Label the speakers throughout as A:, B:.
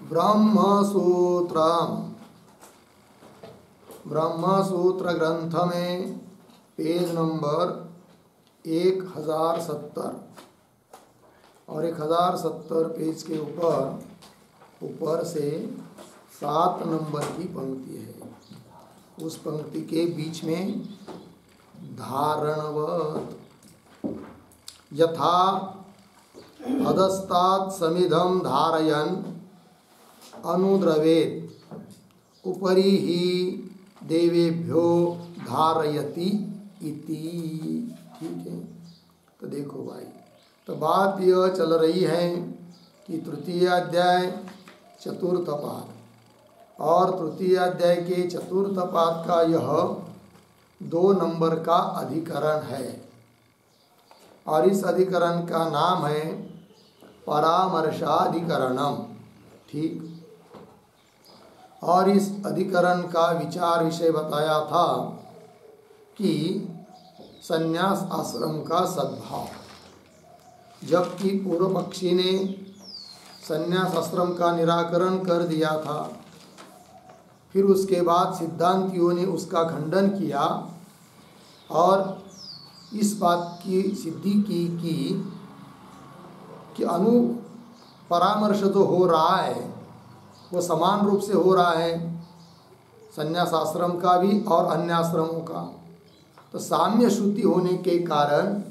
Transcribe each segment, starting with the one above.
A: ब्रह्मसूत्र ग्रंथ में page number 1070 और 1070 पेज के ऊपर से 7 नंबर की पंक्ति है। उस पंक्ति के बीच में धारणवत यथा अधस्तात् समिधं धारयन् अनुद्रवेत् उपरि ही देवेभ्यो धारयति इति। ठीक है, तो देखो भाई, तो बात यह चल रही है कि तृतीय अध्याय चतुर्थ पाद और तृतीय अध्याय के चतुर्थ पाद का यह 2 नंबर का अधिकरण है और इस अधिकरण का नाम है परामर्शाधिकरणम। ठीक, और इस अधिकरण का विचार विषय बताया था कि संन्यास आश्रम का सद्भाव। जबकि पूर्व पक्षी ने संन्यास आश्रम का निराकरण कर दिया था, फिर उसके बाद सिद्धांतियों ने उसका खंडन किया और इस बात की सिद्धि की कि अनु परामर्श जो हो रहा है वो समान रूप से हो रहा है संन्यास आश्रम का भी और अन्य आश्रमों का। तो साम्य श्रुति होने के कारण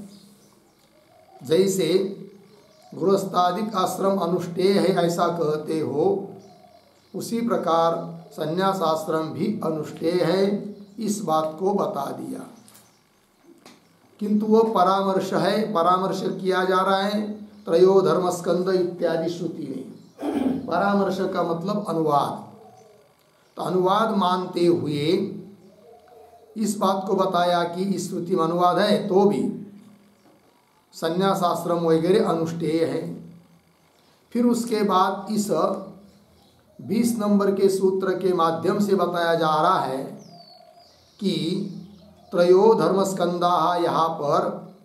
A: जैसे गृहस्थादिक आश्रम अनुष्ठेय है ऐसा कहते हो, उसी प्रकार संन्यास आश्रम भी अनुष्ठेय है, इस बात को बता दिया। किंतु वह परामर्श है, परामर्श किया जा रहा है त्रयो धर्मस्कंद इत्यादि श्रुति में। परामर्श का मतलब अनुवाद। तो अनुवाद मानते हुए इस बात को बताया कि इस श्रुति में अनुवाद है तो भी संन्यास आश्रम वगैरह अनुष्ठेय है। फिर उसके बाद इस 20 नंबर के सूत्र के माध्यम से बताया जा रहा है कि त्रयो धर्मस्कंदा, यहाँ पर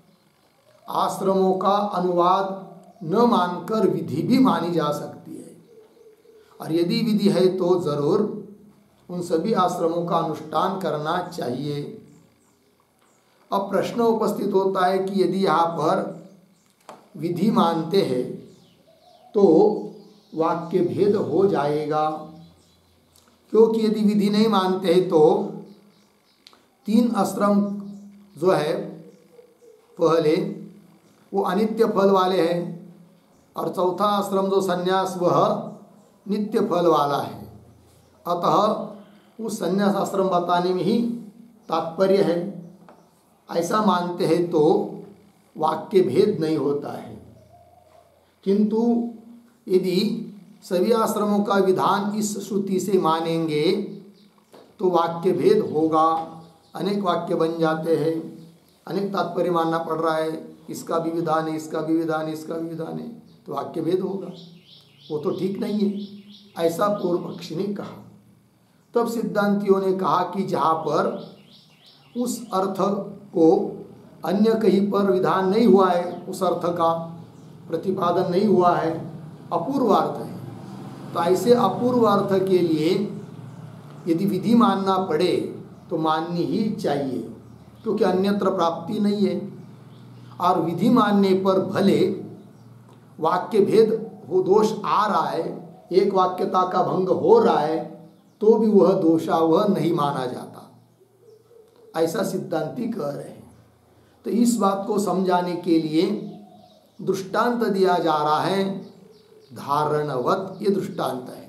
A: आश्रमों का अनुवाद न मानकर विधि भी मानी जा सकती है और यदि विधि है तो जरूर उन सभी आश्रमों का अनुष्ठान करना चाहिए। अब प्रश्न उपस्थित होता है कि यदि यहाँ पर विधि मानते हैं तो वाक्य भेद हो जाएगा, क्योंकि यदि विधि नहीं मानते हैं तो 3 आश्रम जो है पहले वो अनित्य फल वाले हैं और चौथा आश्रम जो संन्यास वह नित्य फल वाला है। अतः उस संन्यास आश्रम बताने में ही तात्पर्य है। ऐसा मानते हैं तो वाक्य भेद नहीं होता है। किंतु यदि सभी आश्रमों का विधान इस श्रुति से मानेंगे तो वाक्य भेद होगा, अनेक वाक्य बन जाते हैं, अनेक तात्पर्य मानना पड़ रहा है, इसका भी विधान है, इसका भी विधान है, इसका भी विधान है, तो वाक्य भेद होगा। वो तो ठीक नहीं है, ऐसा पूर्व पक्षी ने कहा। तब सिद्धांतियों ने कहा कि जहाँ पर उस अर्थ को अन्य कहीं पर विधान नहीं हुआ है, उस अर्थ का प्रतिपादन नहीं हुआ है, अपूर्व अर्थ है, तो ऐसे अपूर्व अर्थ के लिए यदि विधि मानना पड़े तो माननी ही चाहिए, क्योंकि अन्यत्र प्राप्ति नहीं है। और विधि मानने पर भले वाक्य भेद हो, दोष आ रहा है, एक वाक्यता का भंग हो रहा है, तो भी वह दोषावह नहीं माना जाता, ऐसा सिद्धांती कह रहे हैं। तो इस बात को समझाने के लिए दृष्टांत दिया जा रहा है, धारणवत, ये दृष्टांत है।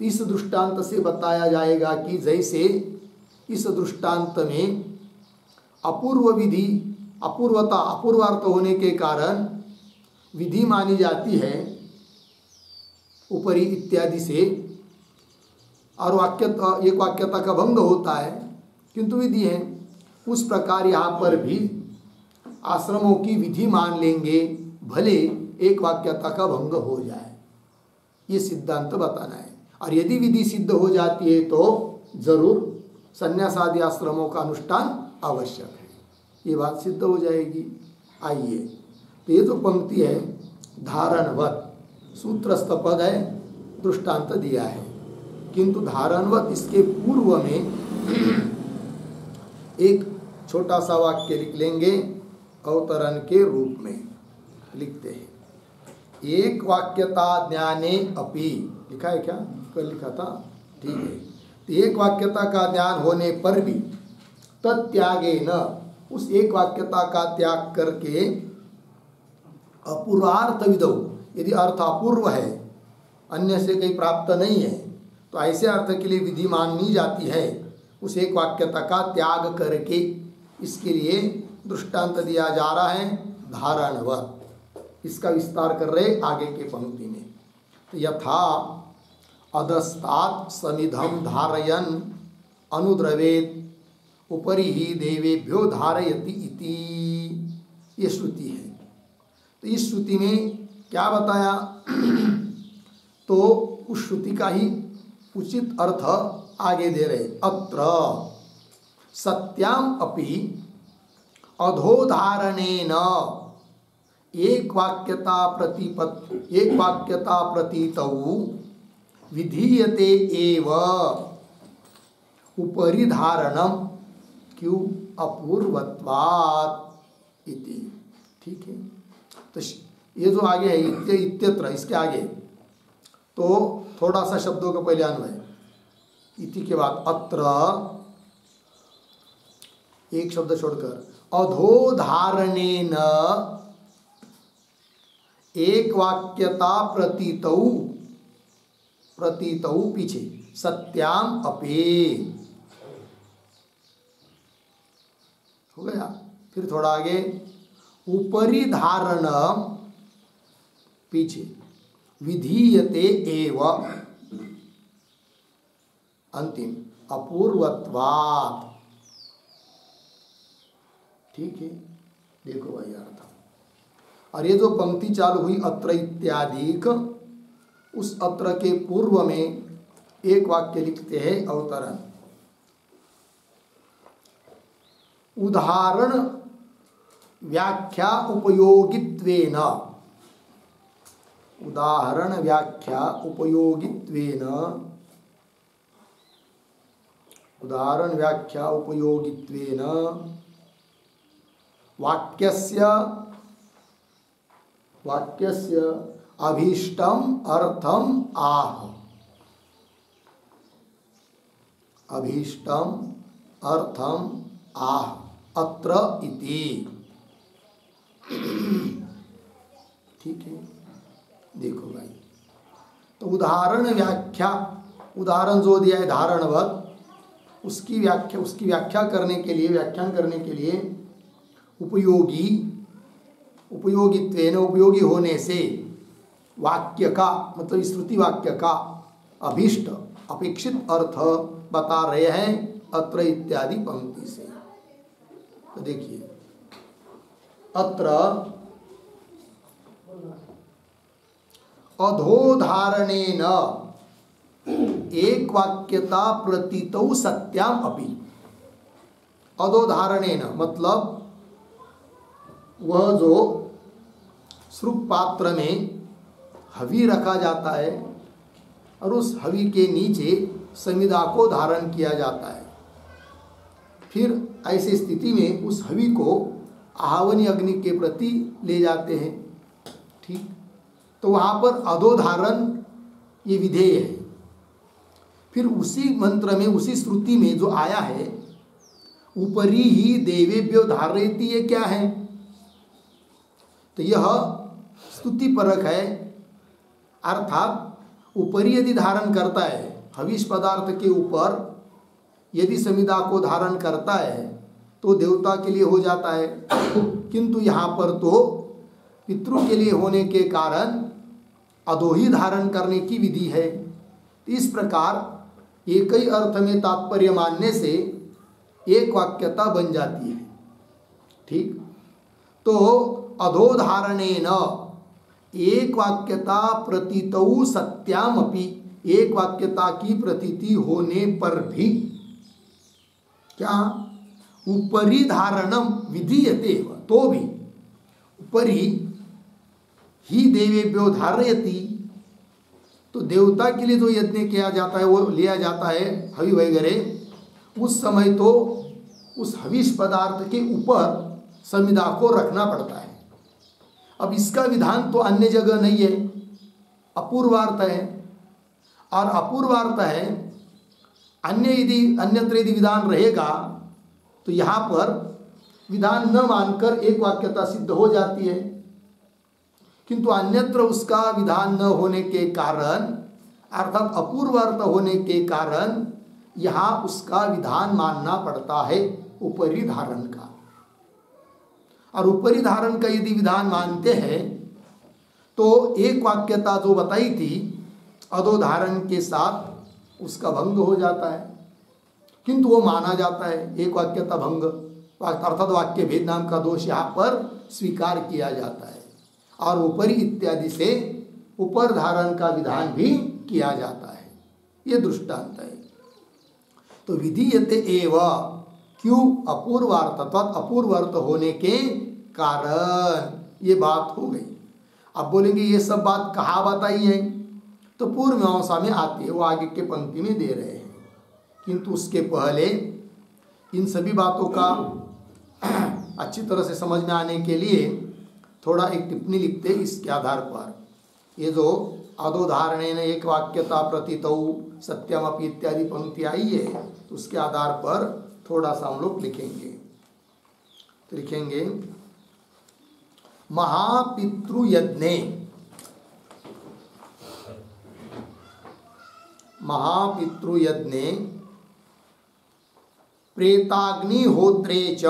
A: तो इस दृष्टांत से बताया जाएगा कि जैसे इस दृष्टांत में अपूर्व विधि, अपूर्वता, अपूर्वार्थ होने के कारण विधि मानी जाती है उपरि इत्यादि से, और वाक्यता, एक वाक्यता का भंग होता है किंतु विधि है, उस प्रकार यहाँ पर भी आश्रमों की विधि मान लेंगे, भले एक वाक्यता का भंग हो जाए, ये सिद्धांत बताना है। और यदि विधि सिद्ध हो जाती है तो जरूर संन्यास आदि आश्रमों का अनुष्ठान आवश्यक है, ये बात सिद्ध हो जाएगी। आइए, तो ये जो पंक्ति है धारणवत, सूत्रस्थ पद है, दृष्टांत दिया है, किंतु धारणवत इसके पूर्व में एक छोटा सा वाक्य लिख लेंगे अवतरण के रूप में। लिखते हैं, एक वाक्यता ज्ञाने अपि, लिखा है क्या, कल लिखा था, ठीक है। तो एक वाक्यता का ज्ञान होने पर भी तत्यागे न, उस एक वाक्यता का त्याग करके अपूर्वार्थ विदो, यदि अर्थ अपूर्व है, अन्य से कहीं प्राप्त नहीं है, तो ऐसे अर्थ के लिए विधि मानी जाती है उस एक वाक्यता का त्याग करके। इसके लिए दृष्टांत दिया जा रहा है धारणवत। इसका विस्तार कर रहे आगे के पंक्ति में। तो यथा अधस्तात् समिधम धारयन अनुद्रवेत उपरि ही देवेभ्यो धारयति इति, ये श्रुति है। तो इस श्रुति में क्या बताया, तो उस श्रुति का ही उचित अर्थ आगे दे रहे। अत्र सत्याम अपि अधोधारणेन एक वाक्यता प्रतीतौ विधीयते एव उपरि धारणम क्यों अपूर्वत्वात् इति। ठीक है, तो ये जो आगे है इत्यत्र, इसके आगे तो थोड़ा सा शब्दों का पहले अन्वय, इति के बाद अत्र एक शब्द छोड़कर अधोधारणेन एक वाक्यता प्रतीतौ पीछे सत्याम अपि हो गया। फिर थोड़ा आगे उपरि धारण पीछे विधीयते एव अंतिम अपूर्वत्वात्। ठीक है, देखो भाई अर्थ। और ये जो पंक्ति चालू हुई अत्र इत्यादिक, उस अत्र के पूर्व में एक वाक्य लिखते हैं अवतरण। उदाहरण व्याख्या उपयोगित्वेन, उदाहरण व्याख्या उपयोगित्वेन, उदाहरण व्याख्या उपयोगित्वेन वाक्यस्य अभीष्टम अर्थम आह, अभीष्टम अर्थम आह अत्र इति। ठीक है, देखो भाई, तो उदाहरण व्याख्या, उदाहरण जो दिया है धारणवत, उसकी व्याख्या करने के लिए, व्याख्यान करने के लिए उपयोगित्वेन, उपयोगी होने से वाक्य का मतलब श्रुति वाक्य का अभीष्ट अपेक्षित अर्थ बता रहे हैं अत्र इत्यादि पंक्ति से। तो देखिए अत्र अधोधारणेन एक वाक्यता प्रतीतौ सत्याम अपि। अधोधारणेन मतलब वह जो श्रुप पात्र में हवि रखा जाता है और उस हवि के नीचे समिधा को धारण किया जाता है, फिर ऐसी स्थिति में उस हवि को आह्वनी अग्नि के प्रति ले जाते हैं। ठीक, तो वहाँ पर अधोधारण ये विधेय है। फिर उसी मंत्र में, उसी श्रुति में जो आया है उपरि ही देवेभ्यो धारयति, ये क्या है, तो यह स्तुति परक है। अर्थात ऊपरी यदि धारण करता है, हविष पदार्थ के ऊपर यदि समिधा को धारण करता है तो देवता के लिए हो जाता है, किंतु यहाँ पर तो पितृ के लिए होने के कारण अधोही धारण करने की विधि है। इस प्रकार एक ही अर्थ में तात्पर्य मानने से एक वाक्यता बन जाती है। ठीक, तो अधोधारणेन एक वाक्यता प्रतीतौ सत्याम अपि, एक वाक्यता की प्रतीति होने पर भी क्या उपरि धारणम विधीयते, तो भी उपरि ही देवेभ्यो धारयति, तो देवता के लिए जो यज्ञ किया जाता है, वो लिया जाता है हवि वगैरह, उस समय तो उस हविष पदार्थ के ऊपर समिधा को रखना पड़ता है। अब इसका विधान तो अन्य जगह नहीं है, अपूर्वार्थ है। और अपूर्वार्थ है, अन्यत्र यदि विधान रहेगा तो यहाँ पर विधान न मानकर एक वाक्यता सिद्ध हो जाती है, किंतु अन्यत्र उसका विधान न होने के कारण, अर्थात अपूर्वार्थ होने के कारण यहाँ उसका विधान मानना पड़ता है ऊपरी धारण का। और ऊपरी धारण का यदि विधान मानते हैं तो एक वाक्यता जो बताई थी अधोधारण के साथ उसका भंग हो जाता है, किंतु वो माना जाता है एक वाक्यता भंग, अर्थात वाक्य भेद नाम का दोष यहाँ पर स्वीकार किया जाता है। और ऊपरी इत्यादि से ऊपर धारण का विधान भी किया जाता है, ये दृष्टांत है। तो विधीयते एव, क्यों? अपूर्वार्थत्वात्, अपूर्वार्थ होने के कारण ये बात हो गई। अब बोलेंगे ये सब बात कहाँ बताई है? तो पूर्व मीमांसा में आती है, वो आगे के पंक्ति में दे रहे हैं। किंतु उसके पहले इन सभी बातों का अच्छी तरह से समझ में आने के लिए थोड़ा एक टिप्पणी लिखते हैं इसके आधार पर। ये जो अधोधारणेन एक वाक्यता प्रतीतौ सत्यमपि इत्यादि पंक्ति आई है, तो उसके आधार पर थोड़ा सा हम लोग लिखेंगे। तो लिखेंगे महापितृयज्ञे, महापितृयज्ञे प्रेताग्निहोत्रे च,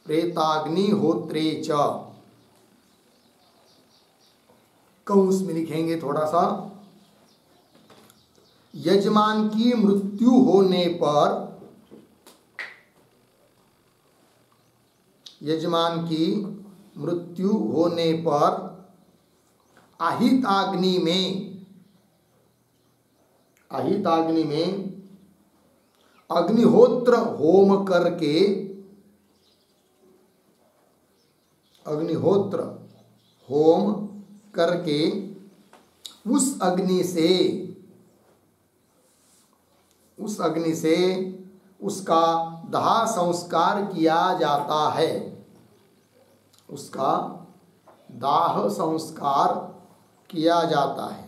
A: प्रेताग्निहोत्रे च, कंस में लिखेंगे थोड़ा सा, यजमान की मृत्यु होने पर, यजमान की मृत्यु होने पर आहिताग्नि में, आहिताग्नि में अग्निहोत्र होम करके, अग्निहोत्र होम करके उस अग्नि से, उस अग्नि से उसका दाह संस्कार किया जाता है, उसका दाह संस्कार किया जाता है।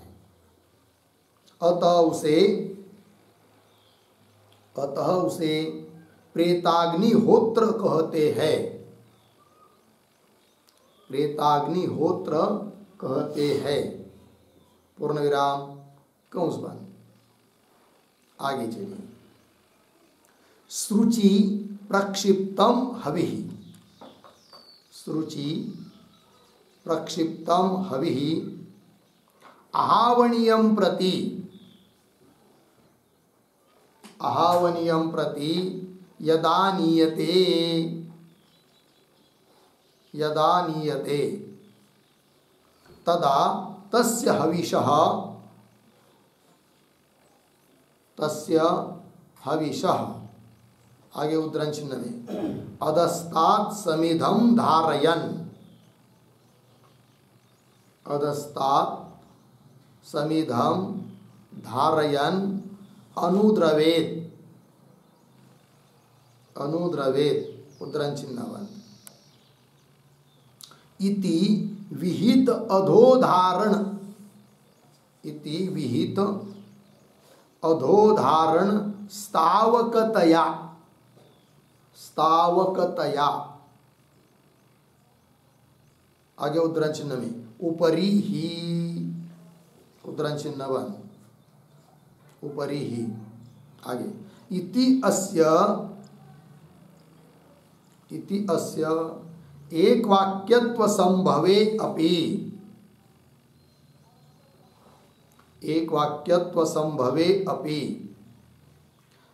A: अतः उसे प्रेताग्निहोत्र कहते हैं, प्रेताग्निहोत्र कहते हैं। पूर्ण विराम कंस बंद। आगे चलिए। श्रुचि प्रक्षिप्तम हविः, श्रुचि प्रक्षिप्तम हविः आहावनीयं प्रति, आहावनीयं प्रति यदा नीयते, यदा नीयते तदा तस्य हविषः, तस्य हविषः, आगे उद्धरण चिन्ह में, अधस्तात् समिधं धारयन्, अधस्तात् समिधं धारयन् अनुद्रवेत्, अनुद्रवेत्, उद्धरण चिन्ह बंद। इति विहित अधोधारण, इति विहित अधोधारण स्थावकतया, स्थावकतया, आगे उद्धरण चिन्ह में ऊपरी ही, उद्धरण चिन्ह बंद, ऊपरी ही। आगे इति अस्य, इति अस्य एक वाक्यत्व संभवे अपि, एक वाक्यत्व संभवे अपि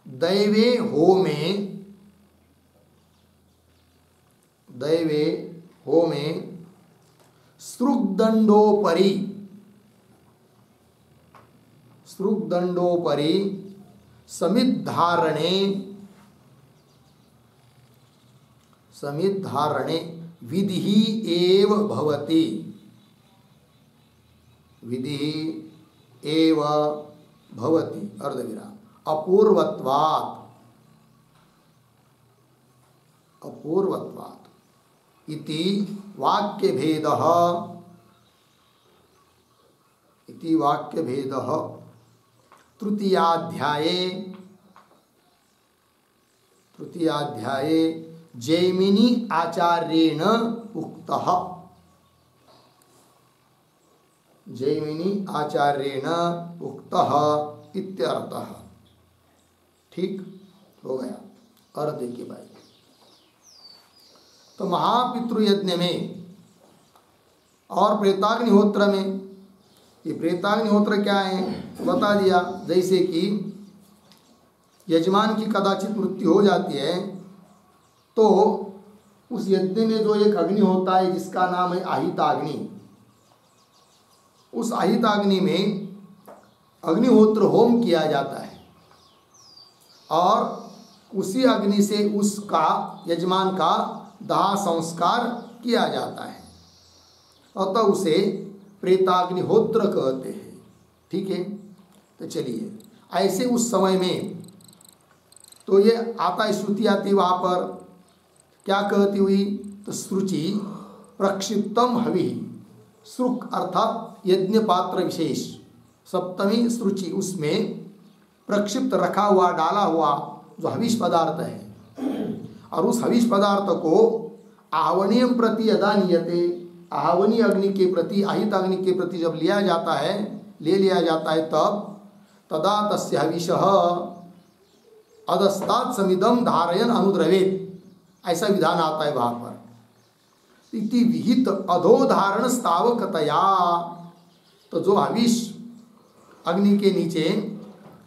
A: दैवे होमे, दैवे होमे सृग्दंडोपरि, सृग्दंडोपरि समिद्धारणे, समिद्धारणे विधि एव भवति, विधि एव भवति अर्धविराम अपूर्वत्वात् इति वाक्यभेदः तृतीयाध्याये जैमिनी आचार्येण उक्तः इत्यर्थः। ठीक हो गया। और देखिए भाई, तो महापितृयज्ञ में और प्रेताग्निहोत्र में, ये प्रेताग्निहोत्र क्या है बता दिया। जैसे कि यजमान की कदाचित मृत्यु हो जाती है तो उस यज्ञ में जो एक अग्नि होता है जिसका नाम है आहिताग्नि, उस आहिताग्नि में अग्निहोत्र होम किया जाता है और उसी अग्नि से उसका यजमान का दाह संस्कार किया जाता है, अतः उसे प्रेताग्निहोत्र कहते हैं। ठीक है, तो चलिए ऐसे उस समय में तो ये आता है, श्रुति आती वहाँ पर क्या कहती हुई, तो श्रुचि प्रक्षिप्तम हवि, श्रुक अर्थात यज्ञ पात्र विशेष, सप्तमी श्रुचि, उसमें प्रक्षिप्त रखा हुआ डाला हुआ जो हविष पदार्थ है, और उस हविष पदार्थ को आहवनीय प्रति यदा नियते, आहवनीय अग्नि के प्रति, आहित अग्नि के प्रति जब लिया जाता है, ले लिया जाता है, तब तदा तस्य हविषः अधस्तात् समिदं धारयन् अनुद्रवेत्, ऐसा विधान आता है वहाँ पर। इति विहित अधोधारण स्थावकतया, तो जो हविष अग्नि के नीचे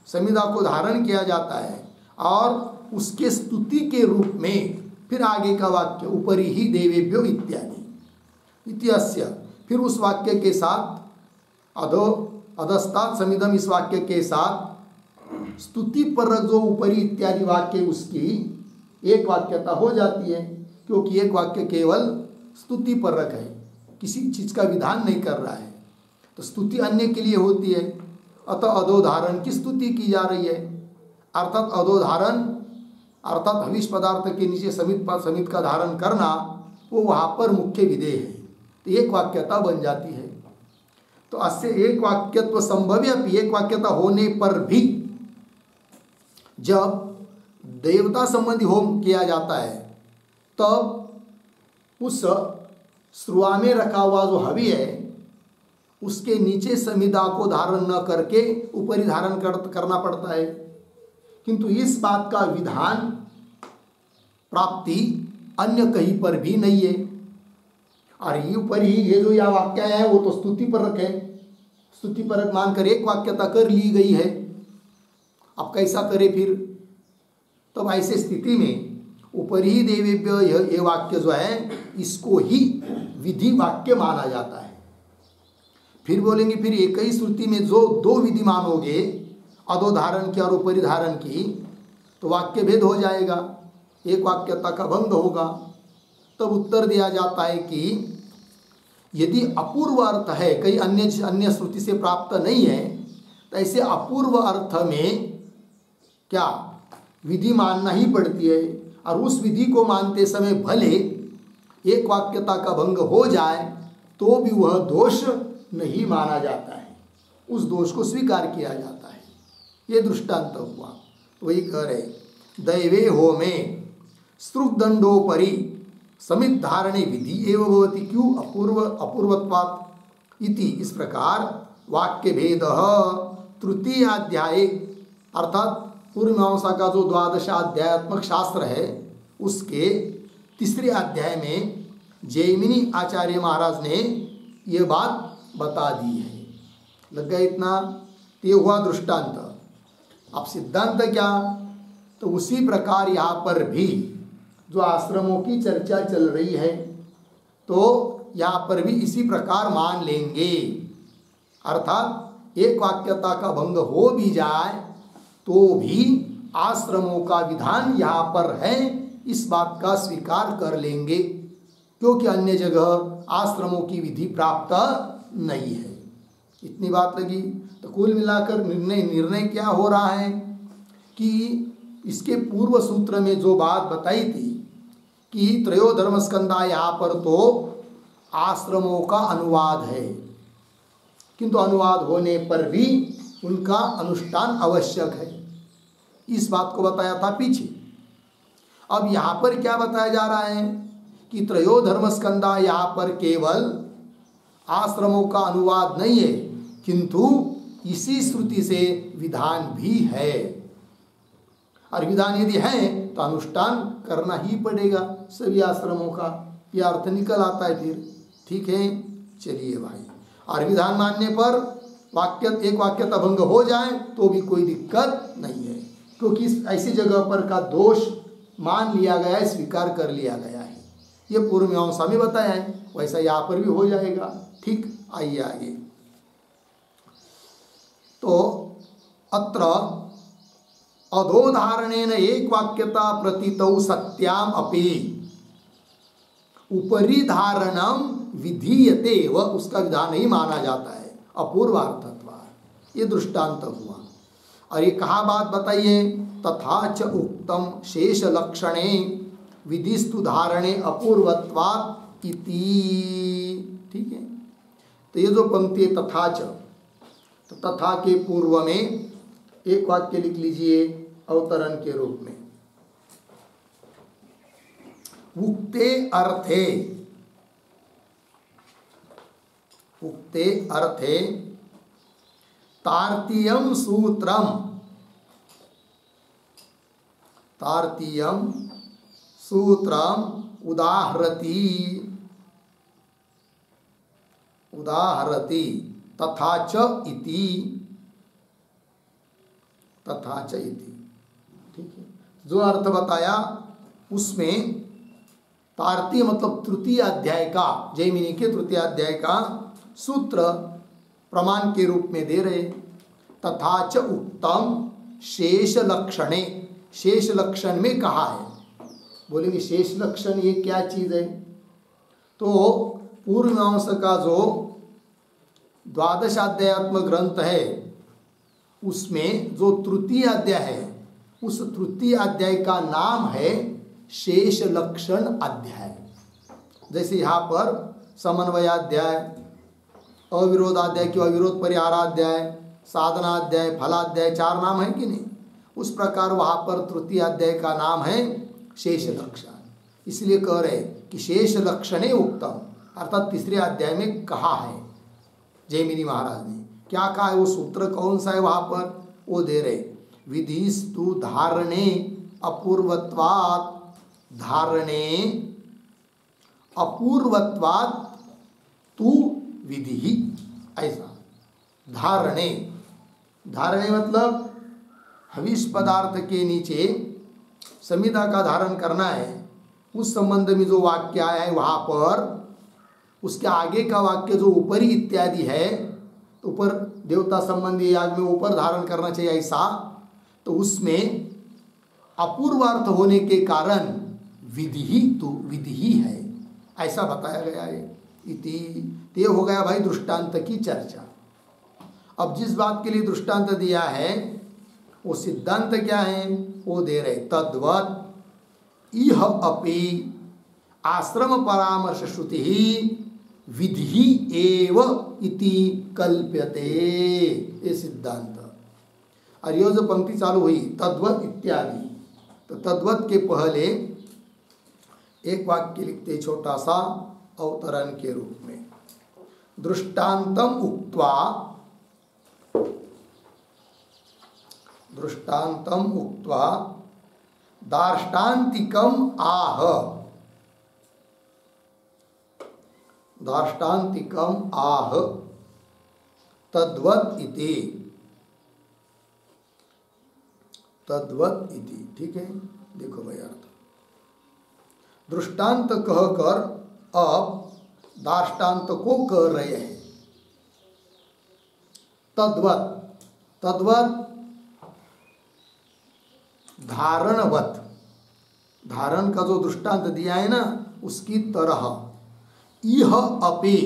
A: समिधा को धारण किया जाता है और उसके स्तुति के रूप में फिर आगे का वाक्य उपरि ही देवेभ्यो इत्यादि इत्यस्य, फिर उस वाक्य के साथ अधस्तात् समिधम, इस वाक्य के साथ स्तुति पर जो उपरि इत्यादि वाक्य, उसकी एक वाक्यता हो जाती है, क्योंकि एक वाक्य केवल स्तुति परक है, किसी चीज का विधान नहीं कर रहा है, तो स्तुति अन्य के लिए होती है, अतः अधोधारण की स्तुति की जा रही है, अर्थात अधोधारण अर्थात हविष पदार्थ के नीचे समित का धारण करना, वो वहाँ पर मुख्य विधेय है, तो एक वाक्यता बन जाती है। तो अस्य एक वाक्यत्व संभव्य, एक वाक्यता होने पर भी जब देवता संबंधी होम किया जाता है तब उस श्रुआ में रखा हुआ जो हवि है उसके नीचे समिधा को धारण न करके ऊपरी धारण करना पड़ता है, किंतु इस बात का विधान प्राप्ति अन्य कहीं पर भी नहीं है। और ये ऊपर ही ये जो यह वाक्य है वो तो स्तुति परक है, स्तुति परक मानकर एक वाक्यता कर ली गई है, अब कैसा करे फिर। तब ऐसे स्थिति में ऊपरी ही देवेभ्य ये वाक्य जो है इसको ही विधि वाक्य माना जाता है। फिर बोलेंगे फिर एक ही श्रुति में जो दो विधि मानोगे, अधोधारण की और ऊपरी धारण की, तो वाक्य भेद हो जाएगा, एक वाक्यता का भंग होगा। तब उत्तर दिया जाता है कि यदि अपूर्व अर्थ है, कई अन्य श्रुति से प्राप्त नहीं है, तो ऐसे अपूर्व अर्थ में क्या विधि मानना ही पड़ती है, और उस विधि को मानते समय भले एक वाक्यता का भंग हो जाए तो भी वह दोष नहीं माना जाता है, उस दोष को स्वीकार किया जाता है। ये दृष्टांत हुआ। वही कह रहे दैवे होमे स्तृदंडोपरि समित धारणे विधि एवं भवति, क्यों अपूर्वत्वात् इति। इस प्रकार वाक्य भेद तृतीयाध्याय अर्थात पूर्व मीमांसा का जो द्वादशाध्यायात्मक शास्त्र है उसके तीसरे अध्याय में जैमिनी आचार्य महाराज ने यह बात बता दी है। लग गया इतना, ये हुआ दृष्टांत। अब सिद्धांत क्या, तो उसी प्रकार यहाँ पर भी जो आश्रमों की चर्चा चल रही है तो यहाँ पर भी इसी प्रकार मान लेंगे, अर्थात एक वाक्यता का भंग हो भी जाए तो भी आश्रमों का विधान यहाँ पर है, इस बात का स्वीकार कर लेंगे, क्योंकि अन्य जगह आश्रमों की विधि प्राप्त नहीं है। इतनी बात लगी। तो कुल मिलाकर निर्णय क्या हो रहा है कि इसके पूर्व सूत्र में जो बात बताई थी कि त्रयो धर्मस्कंधा, यहाँ पर तो आश्रमों का अनुवाद है, किंतु अनुवाद होने पर भी उनका अनुष्ठान आवश्यक है, इस बात को बताया था पीछे। अब यहाँ पर क्या बताया जा रहा है कि त्रयो धर्मस्कंधा, यहाँ पर केवल आश्रमों का अनुवाद नहीं है, किंतु इसी श्रुति से विधान भी है, और विधान यदि है तो अनुष्ठान करना ही पड़ेगा सभी आश्रमों का, यह अर्थ निकल आता है फिर। ठीक है, चलिए भाई। और विधान मानने पर एक वाक्यता भंग हो जाए तो भी कोई दिक्कत नहीं है, क्योंकि ऐसी जगह पर का दोष मान लिया गया है, स्वीकार कर लिया गया है। ये पूर्व मीमांसा में बताया है, वैसा यहाँ पर भी हो जाएगा। ठीक, आइए आगे। तो अत्र अधोधारणेन एक वाक्यता प्रतीतौ सत्याम अपि उपरि धारणम विधीयते, वह उसका विधान नहीं माना जाता है, अपूर्वार्थत्वात्। ये दृष्टांत हुआ। और ये कहाँ बात बताइए, तथा च उक्तम शेष लक्षणे विधिस्तु धारणे अपूर्वत्वात् इति। ठीक है, तो ये जो पंक्ति है तथा च, तो तथा के पूर्व में एक वाक्य लिख लीजिए अवतरण के रूप में, उक्ते अर्थे तार्तीयम सूत्रम उदाहरति तथा च इति। ठीक है, जो अर्थ बताया उसमें तार्तीय मतलब तृतीय अध्याय का, जैमिनी के तृतीय अध्याय का सूत्र प्रमाण के रूप में दे रहे। तथा च उक्तम शेष लक्षणे, शेष लक्षण में कहा है। बोलेंगे शेष लक्षण ये क्या चीज है? तो पूर्व मीमांसा का जो द्वादशाध्यायात्मक ग्रंथ है उसमें जो तृतीय अध्याय है, उस तृतीय अध्याय का नाम है शेष लक्षण अध्याय। जैसे यहाँ पर समन्वयाध्याय, अविरोधाध्याय की अविरोध परिहाराध्याय, साधनाध्याय, फलाध्याय, 4 नाम है कि नहीं? उस प्रकार वहाँ पर तृतीय अध्याय का नाम है शेष लक्षण। इसलिए कह रहे कि शेष लक्षणे उक्तम, अर्थात तीसरे अध्याय में कहा है जैमिनी महाराज ने। क्या कहा है? वो सूत्र कौन सा है वहाँ पर? वो दे रहे विधिस्तु धारणे अपूर्वत्वात्, धारणे अपूर्वत्वात् तु विधि। ऐसा धारणे मतलब हविष पदार्थ के नीचे संविदा का धारण करना है, उस संबंध में जो वाक्य आया है वहाँ पर उसके आगे का वाक्य जो ऊपरी इत्यादि है, तो ऊपर देवता संबंधी याग में ऊपर धारण करना चाहिए ऐसा, तो उसमें अपूर्वार्थ होने के कारण विधि तो विधि है ऐसा बताया गया है। इति ते हो गया भाई दृष्टांत की चर्चा। अब जिस बात के लिए दृष्टांत दिया है वो सिद्धांत क्या है वो दे रहे, तद्वत् इह अपि आश्रम परामर्श श्रुति विधि एव इति कल्प्यते, ये सिद्धांत। और ये जो पंक्ति चालू हुई तद्वत् इत्यादि, तो तद्वत् के पहले एक वाक्य लिखते छोटा सा अवतरण के रूप में, दृष्टान्तम उक्त्वा दार्ष्टान्तिकम आह तद्वत् इति। ठीक है, देखो भाई अर्थ दृष्टांत कहकर अब दार्ष्टान्त को कह रहे हैं। तद्वत् धारणवत, धारण का जो दृष्टांत दिया है ना उसकी तरह। इह अपि,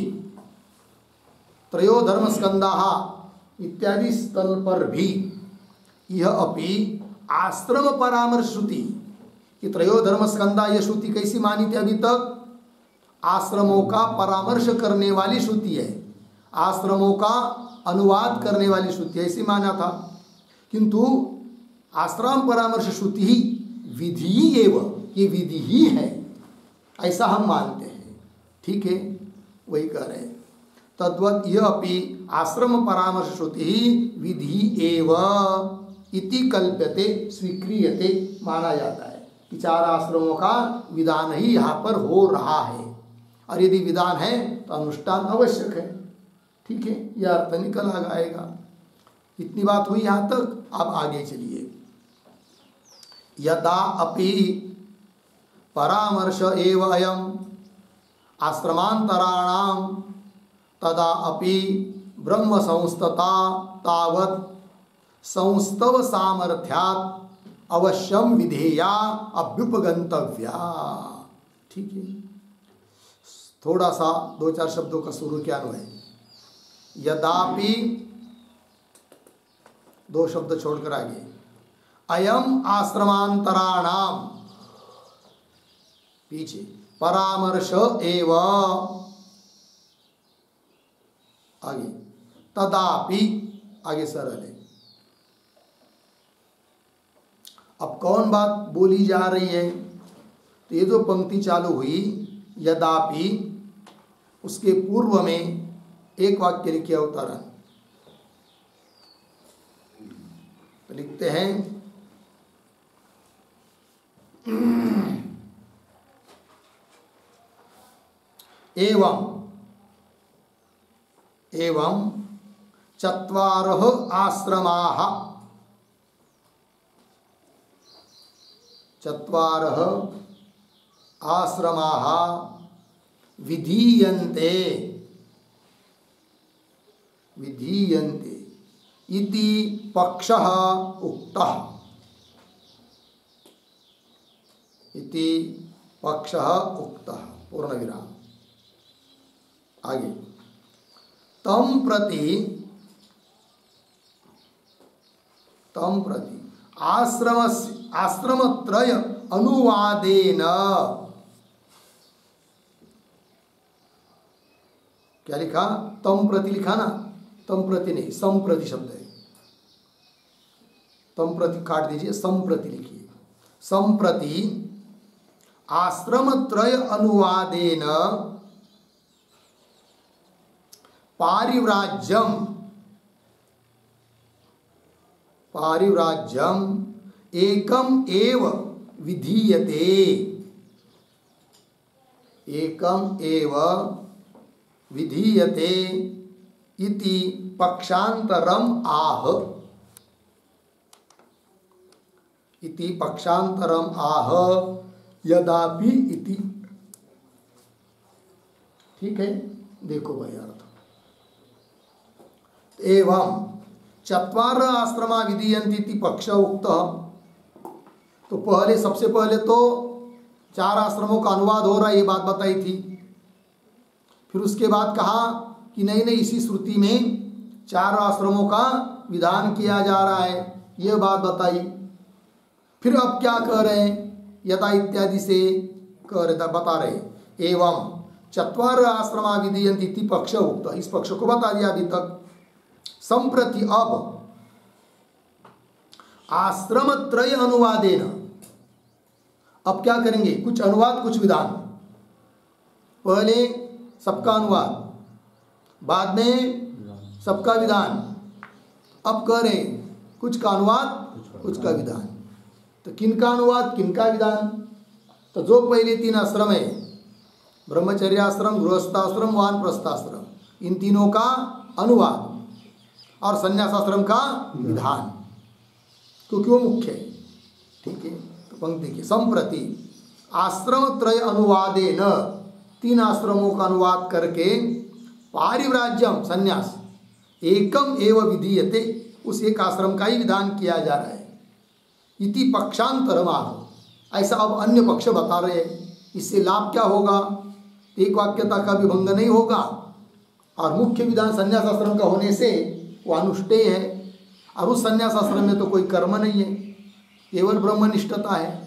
A: त्रयो धर्म स्कंदाः इत्यादि स्थल पर भी यह अपि आश्रम परामर्श श्रुति कि त्रयो धर्म स्कंदा, यह श्रुति कैसी मानी थी अभी तक? आश्रमों का परामर्श करने वाली श्रुति है, आश्रमों का अनुवाद करने वाली श्रुति, ऐसी माना था। किंतु आश्रम परामर्श श्रुति ही विधि एवं, ये विधि ही है, ऐसा हम मानते हैं। ठीक है, वही कह रहे हैं। तद्वत यह अपि आश्रम परामर्श श्रुति ही विधि एवं इति कल्प्यते, स्वीक्रियते, माना जाता है कि चार आश्रमों का विधान ही यहाँ पर हो रहा है, और यदि विधान है तो अनुष्ठान आवश्यक है। ठीक है, यह अर्थ निकल आएगा। इतनी बात हुई यहाँ तक। अब आगे चलिए। यदा अपि परामर्श एव अयम आश्रमांतराणाम तदा अपि ब्रह्म संस्तता तावत् संस्तव सामर्थ्यात् अवश्यम विधेया अभ्युपगंतव्या। ठीक है, थोड़ा सा दो चार शब्दों का शुरू क्या है। यदापि, दो शब्द छोड़कर आगे, अयम आश्रमांतराणाम, पीछे परामर्श एव, आगे तदापि, आगे सरल है। अब कौन बात बोली जा रही है? तो ये जो पंक्ति चालू हुई यदापि, उसके पूर्व में एक वाक्य लिखे अवतरण, तो लिखते हैं एवं चत्वारः आश्रमाः, चत्वारः आश्रमाः विधीयन्ते, विधीयन्ते इति पक्षः उक्तः, इति पक्षः उक्तः, पूर्ण विराम। आगे तम प्रति आश्रमत्रय अनुवादेन, क्या लिखा? तम प्रति लिखा ना, तम प्रति नहीं, संप्रति शब्द है। तम प्रति काट दीजिए, संप्रति लिखिए। संप्रति आश्रमत्रय अनुवादेन पारिव्राज्यम, पारिव्राज्यम एकम एव विधीयते, एकम एव विधीयते इति पक्षांतरम आह, इति पक्षांतरम आह यदापि इति। ठीक है, देखो भाई अर्थ। एवं चत्वार आश्रमा विधीयन्ति इति पक्ष उक्त। तो पहले, सबसे पहले तो चार आश्रमों का अनुवाद हो रहा है, ये बात बताई थी। फिर उसके बाद कहा कि नहीं नहीं, इसी श्रुति में चार आश्रमों का विधान किया जा रहा है, ये बात बताई। फिर अब क्या कह रहे हैं? यथा इत्यादि से कह रहे, बता रहे एवं चत्वार आश्रमा विधीयन्ति इति पक्ष उक्त, इस पक्ष को बता दिया अभी तक। संप्रति अब आश्रमत्रय अनुवादेन, अब क्या करेंगे? कुछ अनुवाद कुछ विधान। पहले सबका अनुवाद, बाद में सबका विधान। अब कह रहे कुछ का अनुवाद कुछ का विधान। तो किन का अनुवाद किन का विधान? तो जो पहले तीन आश्रम है, ब्रह्मचर्याश्रम, गृहस्थाश्रम, वानप्रस्थाश्रम, इन तीनों का अनुवाद और संन्यासाश्रम का विधान, क्योंकि वो मुख्य है। ठीक है, तो पंक्ति की संप्रति आश्रम त्रय अनुवादेन, तीन आश्रमों का अनुवाद करके पारिव्राज्यम संन्यास एकम एव विधीयते, उस एक आश्रम का ही विधान किया जा रहा है। इति पक्षांतरम आह, ऐसा अब अन्य पक्ष बता रहे हैं। इससे लाभ क्या होगा? एक वाक्यता का विभंग नहीं होगा, और मुख्य विधान संन्यास आश्रम का होने से वो अनुष्ठेय है, और उस संन्यास आश्रम में तो कोई कर्म नहीं है, केवल ब्रह्मनिष्ठता है।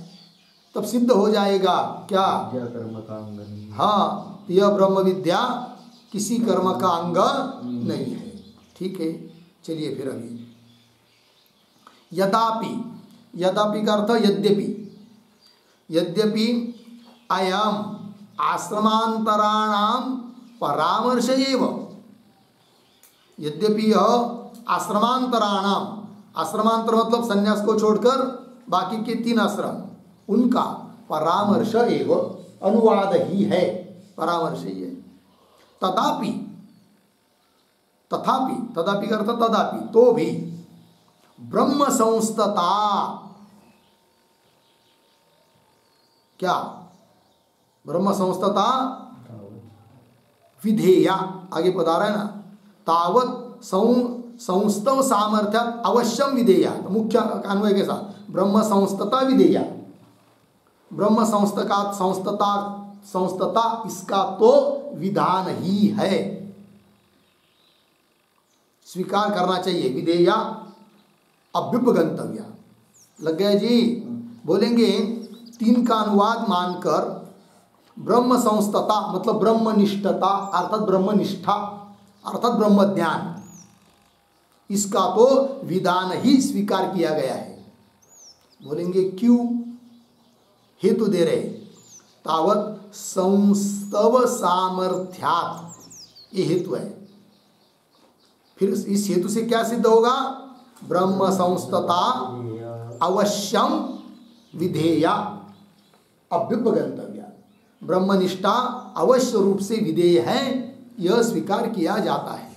A: तब सिद्ध हो जाएगा क्या?
B: कर्म का अंग नहीं।
A: हाँ, यह ब्रह्म विद्या किसी कर्म का अंग नहीं है। ठीक है, चलिए फिर अभी यदापि, यदापि का अर्थ यद्यपि, यद्यपि अयम आश्रमांतराणाम परामर्श एव, यद्यपि यह आश्रमांतराणाम, आश्रमांतर मतलब संन्यास को छोड़कर बाकी के 3 आश्रम, उनका परामर्श एव, अनुवाद ही है, परामर्श ही है। तथापि, तथापि, तथापि का अर्थ तथापि, तो भी ब्रह्म संस्थता, क्या? ब्रह्म संस्थता विधेया, आगे बता रहा है ना, तावत संस्तव सामर्थ्यात अवश्यम विधेया, तो मुख्य अन्वय के साथ ब्रह्म संस्थता विधेया, ब्रह्म संस्थका, संस्थता, संस्थता इसका तो विधान ही है, स्वीकार करना चाहिए। विधेया अभ्युपगंतव्या, लग गया जी? बोलेंगे 3 का अनुवाद मानकर ब्रह्म संस्थता मतलब ब्रह्मनिष्ठता अर्थात ब्रह्मनिष्ठा अर्थात ब्रह्म ज्ञान, इसका तो विधान ही स्वीकार किया गया है। बोलेंगे क्यों? हेतु दे रहे, तावत संस्तव सामर्थ्यात, ये हेतु है। फिर इस हेतु से क्या सिद्ध होगा? ब्रह्म संस्थता अवश्यम विधेया अभ्युपगंतव्या, ब्रह्मनिष्ठा अवश्य रूप से विधेय है, यह स्वीकार किया जाता है,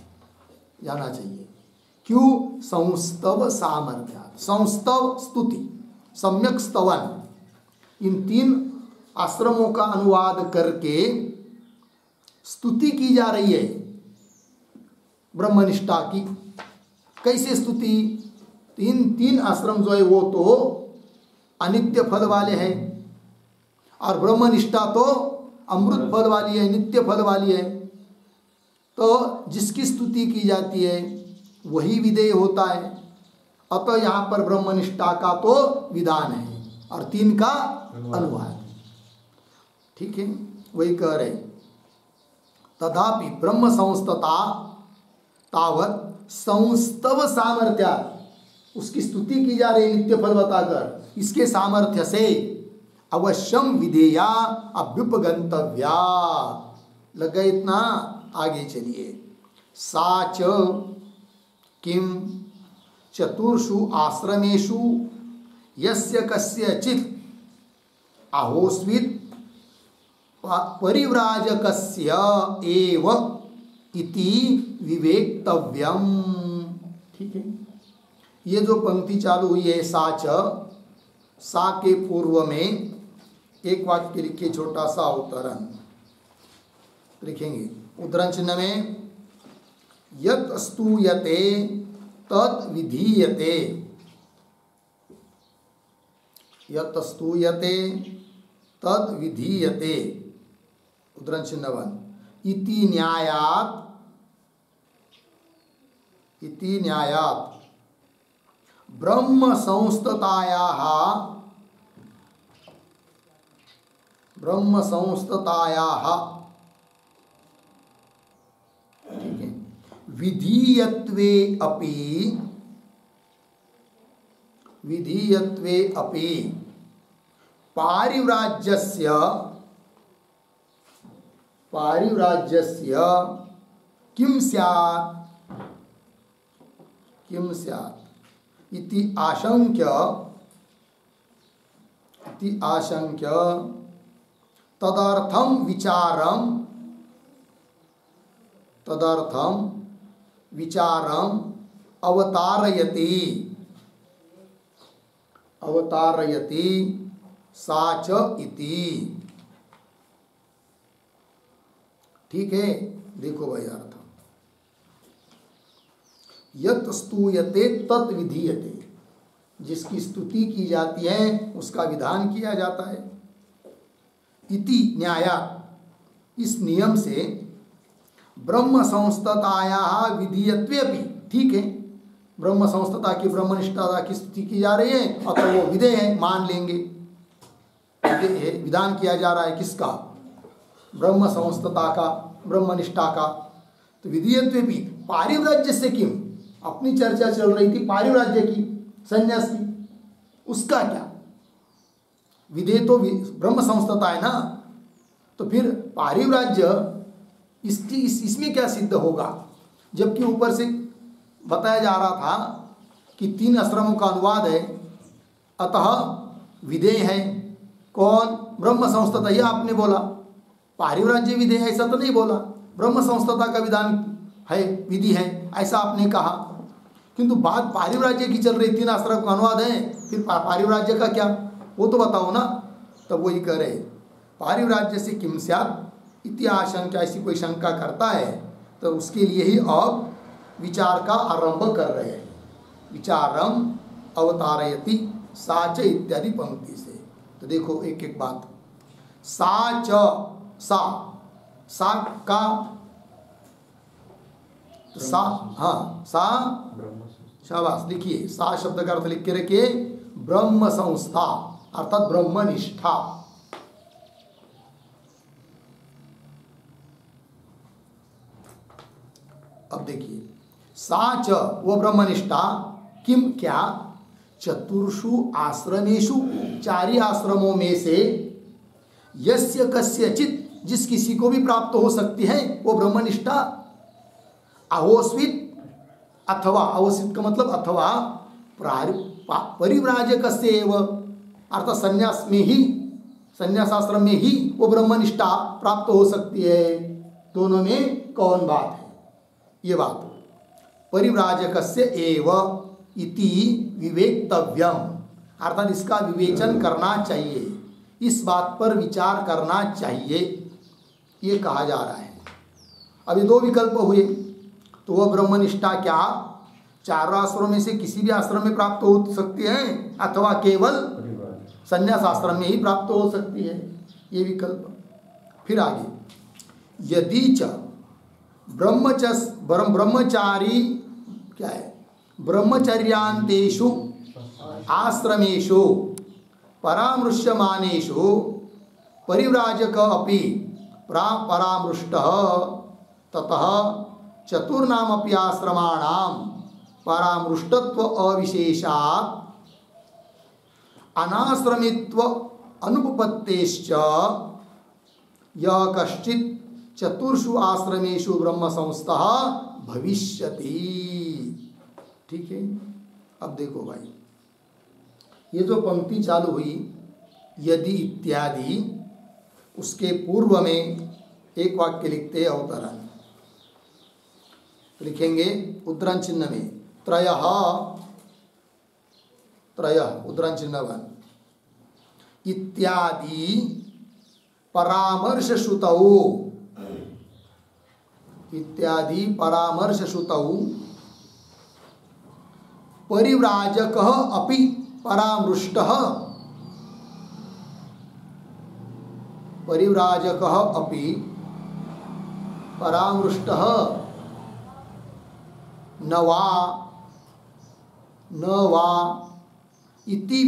A: जाना चाहिए। क्यों? संस्तव सामर्थ्यात, संस्तव स्तुति, सम्यक स्तवन, इन 3 आश्रमों का अनुवाद करके स्तुति की जा रही है ब्रह्मनिष्ठा की। कैसे स्तुति? इन 3 आश्रम जो है वो तो अनित्य फल वाले हैं, और ब्रह्मनिष्ठा तो अमृत फल वाली है, नित्य फल वाली है। तो जिसकी स्तुति की जाती है वही विधेय होता है, अतः यहाँ पर ब्रह्मनिष्ठा का तो विधान है और 3 का अनुवाद। ठीक है, वही कह रहे। तथापि ब्रह्म संस्थता तावत संस्तव सामर्थ्या, उसकी स्तुति की जा रही नित्य फल बताकर, इसके सामर्थ्य से अवश्यम विधेया अभ्युपगंतव्या, लग गए इतना? आगे चलिए। साच किम चतुर्षु आश्रमेषु यस्य कस्यचित् अहोस्वित् परिव्राजकस्य एव इति विवेक्तव्यम। ठीक है, ये जो पंक्ति चालू हुई है साच, सा के पूर्व में एक वाक्य लिखिए, छोटा सा उद्धरण लिखेंगे। उद्धरण चिन्ह में यत् स्तूयते तत् विधीयते, यत् स्तूयते तत् विधीयते, उद्धरण चिन्ह 1, इति न्यायात्, इति न्यायात् ब्रह्म संस्थतायाः, ब्रह्म संस्थतायाः, ठीक है, विधीयत्वे अपि, विधीयत्वे अपि पारिव्राज्यस्य, पारिव्राज्यस्य किं स्यात्, किं स्यात् इति आशंक्य, इति आशंक्य तदर्थम विचारम, तदर्थम विचारम अवतारयति, अवतारयति साच इति। ठीक है, देखो भाई अर्थ, यत् स्तूयते तत् विधीयते, जिसकी स्तुति की जाती है उसका विधान किया जाता है। इति न्याया, इस नियम से ब्रह्म संस्थताया विधीयत्वेपि, ठीक है, ब्रह्म संस्थता की ब्रह्मनिष्ठता की स्तुति की जा रही है और तो वो विधेय है, मान लेंगे, विधान किया जा रहा है किसका, ब्रह्म संस्थता का, ब्रह्मनिष्ठा का। तो विधीयत्वेपि पारिव्राज्य से किम, अपनी चर्चा चल रही थी पारिव्राज्य की, संन्यास की, उसका क्या, विधेय तो ब्रह्म संस्थता है ना, तो फिर पारिव्राज्य इसमें क्या सिद्ध होगा, जबकि ऊपर से बताया जा रहा था कि 3 आश्रमों का अनुवाद है, अतः विधेय है कौन, ब्रह्म संस्थता, यह आपने बोला, पारिव्राज्य विधेय ऐसा तो नहीं बोला, ब्रह्म संस्थता का विधान है, विधि है ऐसा आपने कहा, किंतु बात पारिव्राज्य की चल रही, 3 आश्रम का अनुवाद है, फिर पारिव्राज्य का क्या, वो तो बताओ ना। तब वही कह रहे पारिव्राज्य से किम स्यात् इति आशंका, ऐसी कोई शंका करता है तो उसके लिए ही अब विचार का आरंभ कर रहे हैं, विचारम अवतारयति साच इत्यादि पंक्ति से। तो देखो एक एक बात, साच, सा का, तो सा, हाँ सा, शाबाश, देखिए सा शब्द का अर्थ लिख के रखिए, ब्रह्म संस्था अर्थात ब्रह्मनिष्ठा। अब देखिए साच, वो ब्रह्मनिष्ठा, किम क्या, चतुर्षु आश्रमेषु, 4 आश्रमों में से, यस्य कस्यचित्, जिस किसी को भी प्राप्त हो सकती है वो ब्रह्मनिष्ठा, अहोस्वित, अथवा, अहोस्वित का मतलब अथवा, परिव्राजकस्य एव, अर्थात संन्यास में ही, संन्यास आश्रम में ही वो ब्रह्मनिष्ठा प्राप्त हो सकती है। दोनों में कौन बात है, ये बात, परिव्राजकस्य एव इति विवेक्तव्यम, अर्थात इसका विवेचन करना चाहिए, इस बात पर विचार करना चाहिए, ये कहा जा रहा है। अभी 2 विकल्प हुए, तो वह ब्रह्मनिष्ठा क्या 4 आश्रमों में से किसी भी आश्रम में प्राप्त हो सकती है अथवा केवल संन्यास आश्रम में ही प्राप्त हो सकती है, ये विकल्प। फिर आगे, यदि च ब्रह्मचारी क्या है, ब्रह्मचर्यांतेषु आश्रमेषु परामृश्यमानेषु परिव्राजक अपि परामृष्टः ततः चतुर्णामपि आश्रमाणां परामृष्टत्व अविशेषात् अनाश्रमित्व अनुपपत्तेश्च यः कश्चित् चतुर्षु आश्रमेषु ब्रह्म संस्थः भविष्यति। ठीक है, अब देखो भाई, ये जो पंक्ति चालू हुई यदि इत्यादि, उसके पूर्व में एक वाक्य लिखते हैं अवतरण, लिखेंगे उद्धरण चिन्ह में त्रयः, उद्धरण चिन्ह 1, इत्यादि परामर्श श्रुतौ, इत्यादि परामर्श श्रुतौ परिव्राजकः अपि परामृष्टः, परिव्राजकः अपि परामृष्टः न वा इति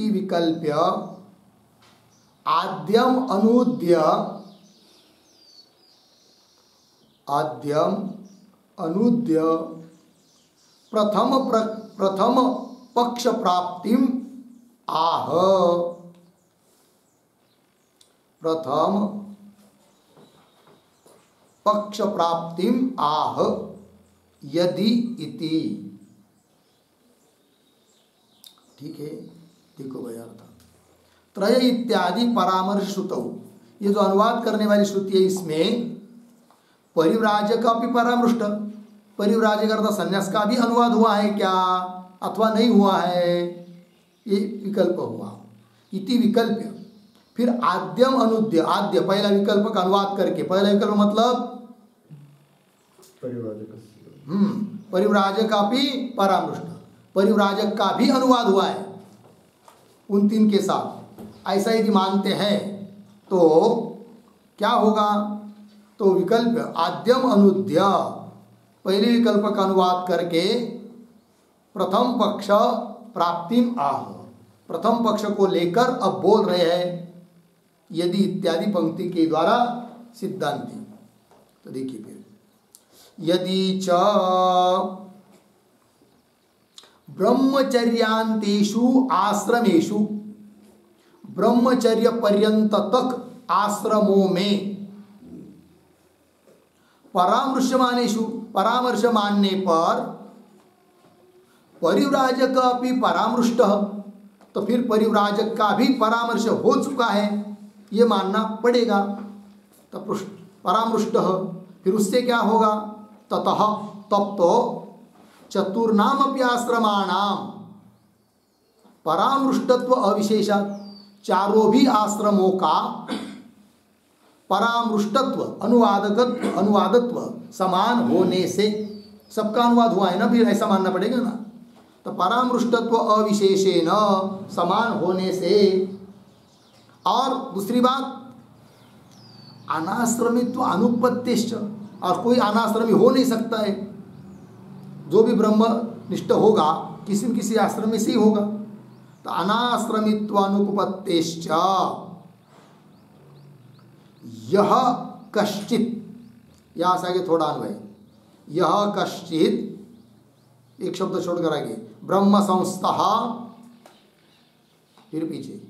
A: विकल्प्य आद्यम अनुद्य प्रथम पक्ष प्राप्तिम आह, प्रथम पक्ष प्राप्तिम आह यदि इति। ठीक है, देखो भाई अर्थ, त्रय इत्यादि परामर्श श्रुतौ, ये जो अनुवाद करने वाली श्रुति है इसमें परिव्राजक का भी परामृष्ट, परिव्राजक अर्थात संन्यास का भी अनुवाद हुआ है क्या अथवा नहीं हुआ है, ये विकल्प हुआ, इति विकल्प। फिर आद्यम अनुद्य, आद्य पहला विकल्प का अनुवाद करके, पहला विकल्प मतलब परिव्राजक का भी परामृष्ट, परिव्राजक का भी अनुवाद हुआ है उन 3 के साथ, ऐसा यदि मानते हैं तो क्या होगा? तो विकल्प आद्यम अनुद्य, पहले विकल्प का अनुवाद करके प्रथम पक्ष प्राप्तिम आह, प्रथम पक्ष को लेकर अब बोल रहे हैं यदि इत्यादि पंक्ति के द्वारा सिद्धांति। तो देखिए फिर, यदि च ब्रह्मचर्यांतेषु आश्रमेषु, ब्रह्मचर्य पर्यंत तक आश्रमों में, परामर्शमानेषु, परामर्श मानने पर, परिव्राजक अपि परामृष्टः, तो फिर परिव्राजक का भी परामर्श हो चुका है ये मानना पड़ेगा। तो परामृष्टः, फिर उससे क्या होगा? ततः, तब तो चतुर्नामपि आश्रमाणाम परामृष्टत्व अविशेषात्, चारों भी आश्रमों का परामृष्टत्व, अनुवादत्व समान होने से, सबका अनुवाद हुआ है ना, फिर ऐसा मानना पड़ेगा ना। तो परामृष्टत्व अविशेषेण, समान होने से। और दूसरी बात, अनाश्रमित्व अनुपत्तिश्च, और कोई अनाश्रमी हो नहीं सकता है। जो भी ब्रह्मनिष्ठ होगा किसी न किसी आश्रम में से ही होगा। तो अनाश्रमित्व अनुपत्तिश्च यह कश्चित, यहाँ से आगे थोड़ा अन्वय, यह कश्चित, एक शब्द छोड़कर आगे, ब्रह्म संस्थः, फिर पीछे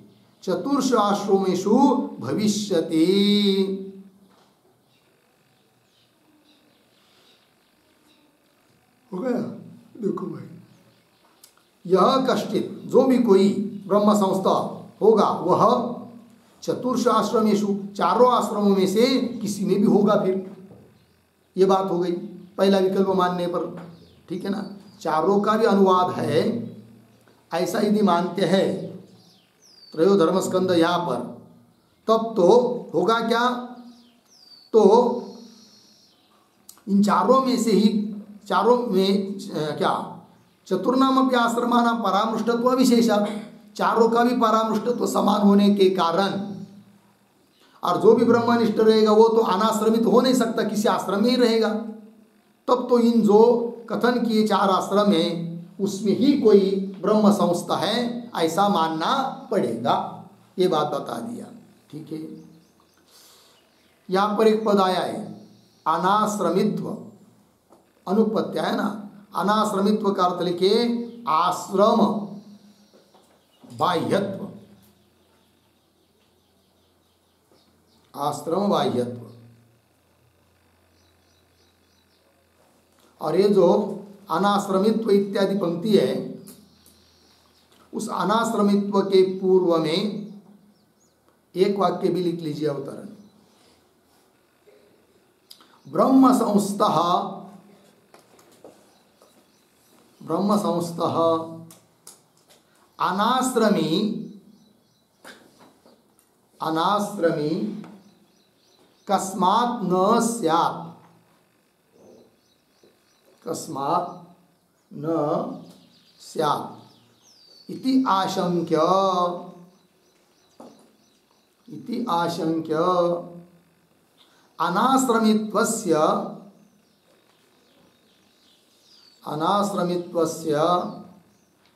A: चतुर्षु आश्रमेषु भविष्यति। हो गया? देखो भाई, यह कश्चित, जो भी कोई ब्रह्म संस्था होगा वह चतुर्ष आश्रमेषु, चारों आश्रमों में से किसी में भी होगा। फिर ये बात हो गई पहला विकल्प मानने पर, ठीक है ना। चारों का भी अनुवाद है ऐसा यदि मानते हैं त्रयो धर्मस्कंद यहाँ पर, तब तो होगा क्या? तो इन चारों में से ही, चारों में क्या, चतुर्नामपि आश्रमाणां परामृष्टत्व विशेषात्, चारों का भी परामृष्टत्व समान होने के कारण, और जो भी ब्रह्मनिष्ठ रहेगा वो तो अनाश्रमित हो नहीं सकता, किसी आश्रम में ही रहेगा। तब तो इन जो कथन किए चार आश्रम हैं उसमें ही कोई ब्रह्म संस्था है ऐसा मानना पड़ेगा। ये बात बता दिया, ठीक है। यहाँ पर एक पद आया है अनाश्रमित्व, अनुपत्ति है ना। अनाश्रमित्व का अर्थ लिखे आश्रम बाह्यत्व, आश्रम बाह्यत्व। और ये जो अनाश्रमित्व इत्यादि पंक्ति है, उस अनाश्रमित्व के पूर्व में एक वाक्य भी लिख लीजिए अवतरण, ब्रह्म संस्थः, ब्रह्म संस्थः अनाश्रमी, अनाश्रमी कस्मात् न स्यात्, कस्मात् न स्यात् इति आशंक्य, इति आशंक्य अनाश्रमित्वस्य, अनाश्रमित्वस्य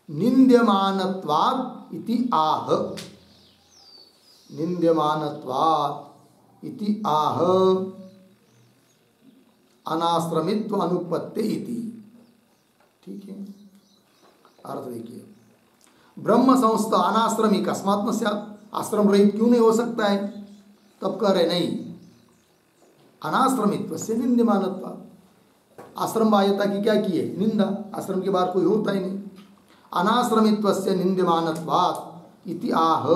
A: निन्द्यमानत्वात् इति आह, निन्द्यमानत्वात् इति आह अनाश्रमित्व अनुपत्ति इति, ठीक है। अर्थ देखिए, ब्रह्म संस्था अनाश्रमी कस्मात् न स्यात्, आश्रम रहित क्यों नहीं हो सकता है? तब कह रहे नहीं, अनाश्रमित्व से निंद्यमानत्वात्, आश्रम बाह्यता की क्या की है? निंदा, आश्रम के बाहर कोई होता ही नहीं। अनाश्रमित्व से निंद्यमानत्वात् इति आह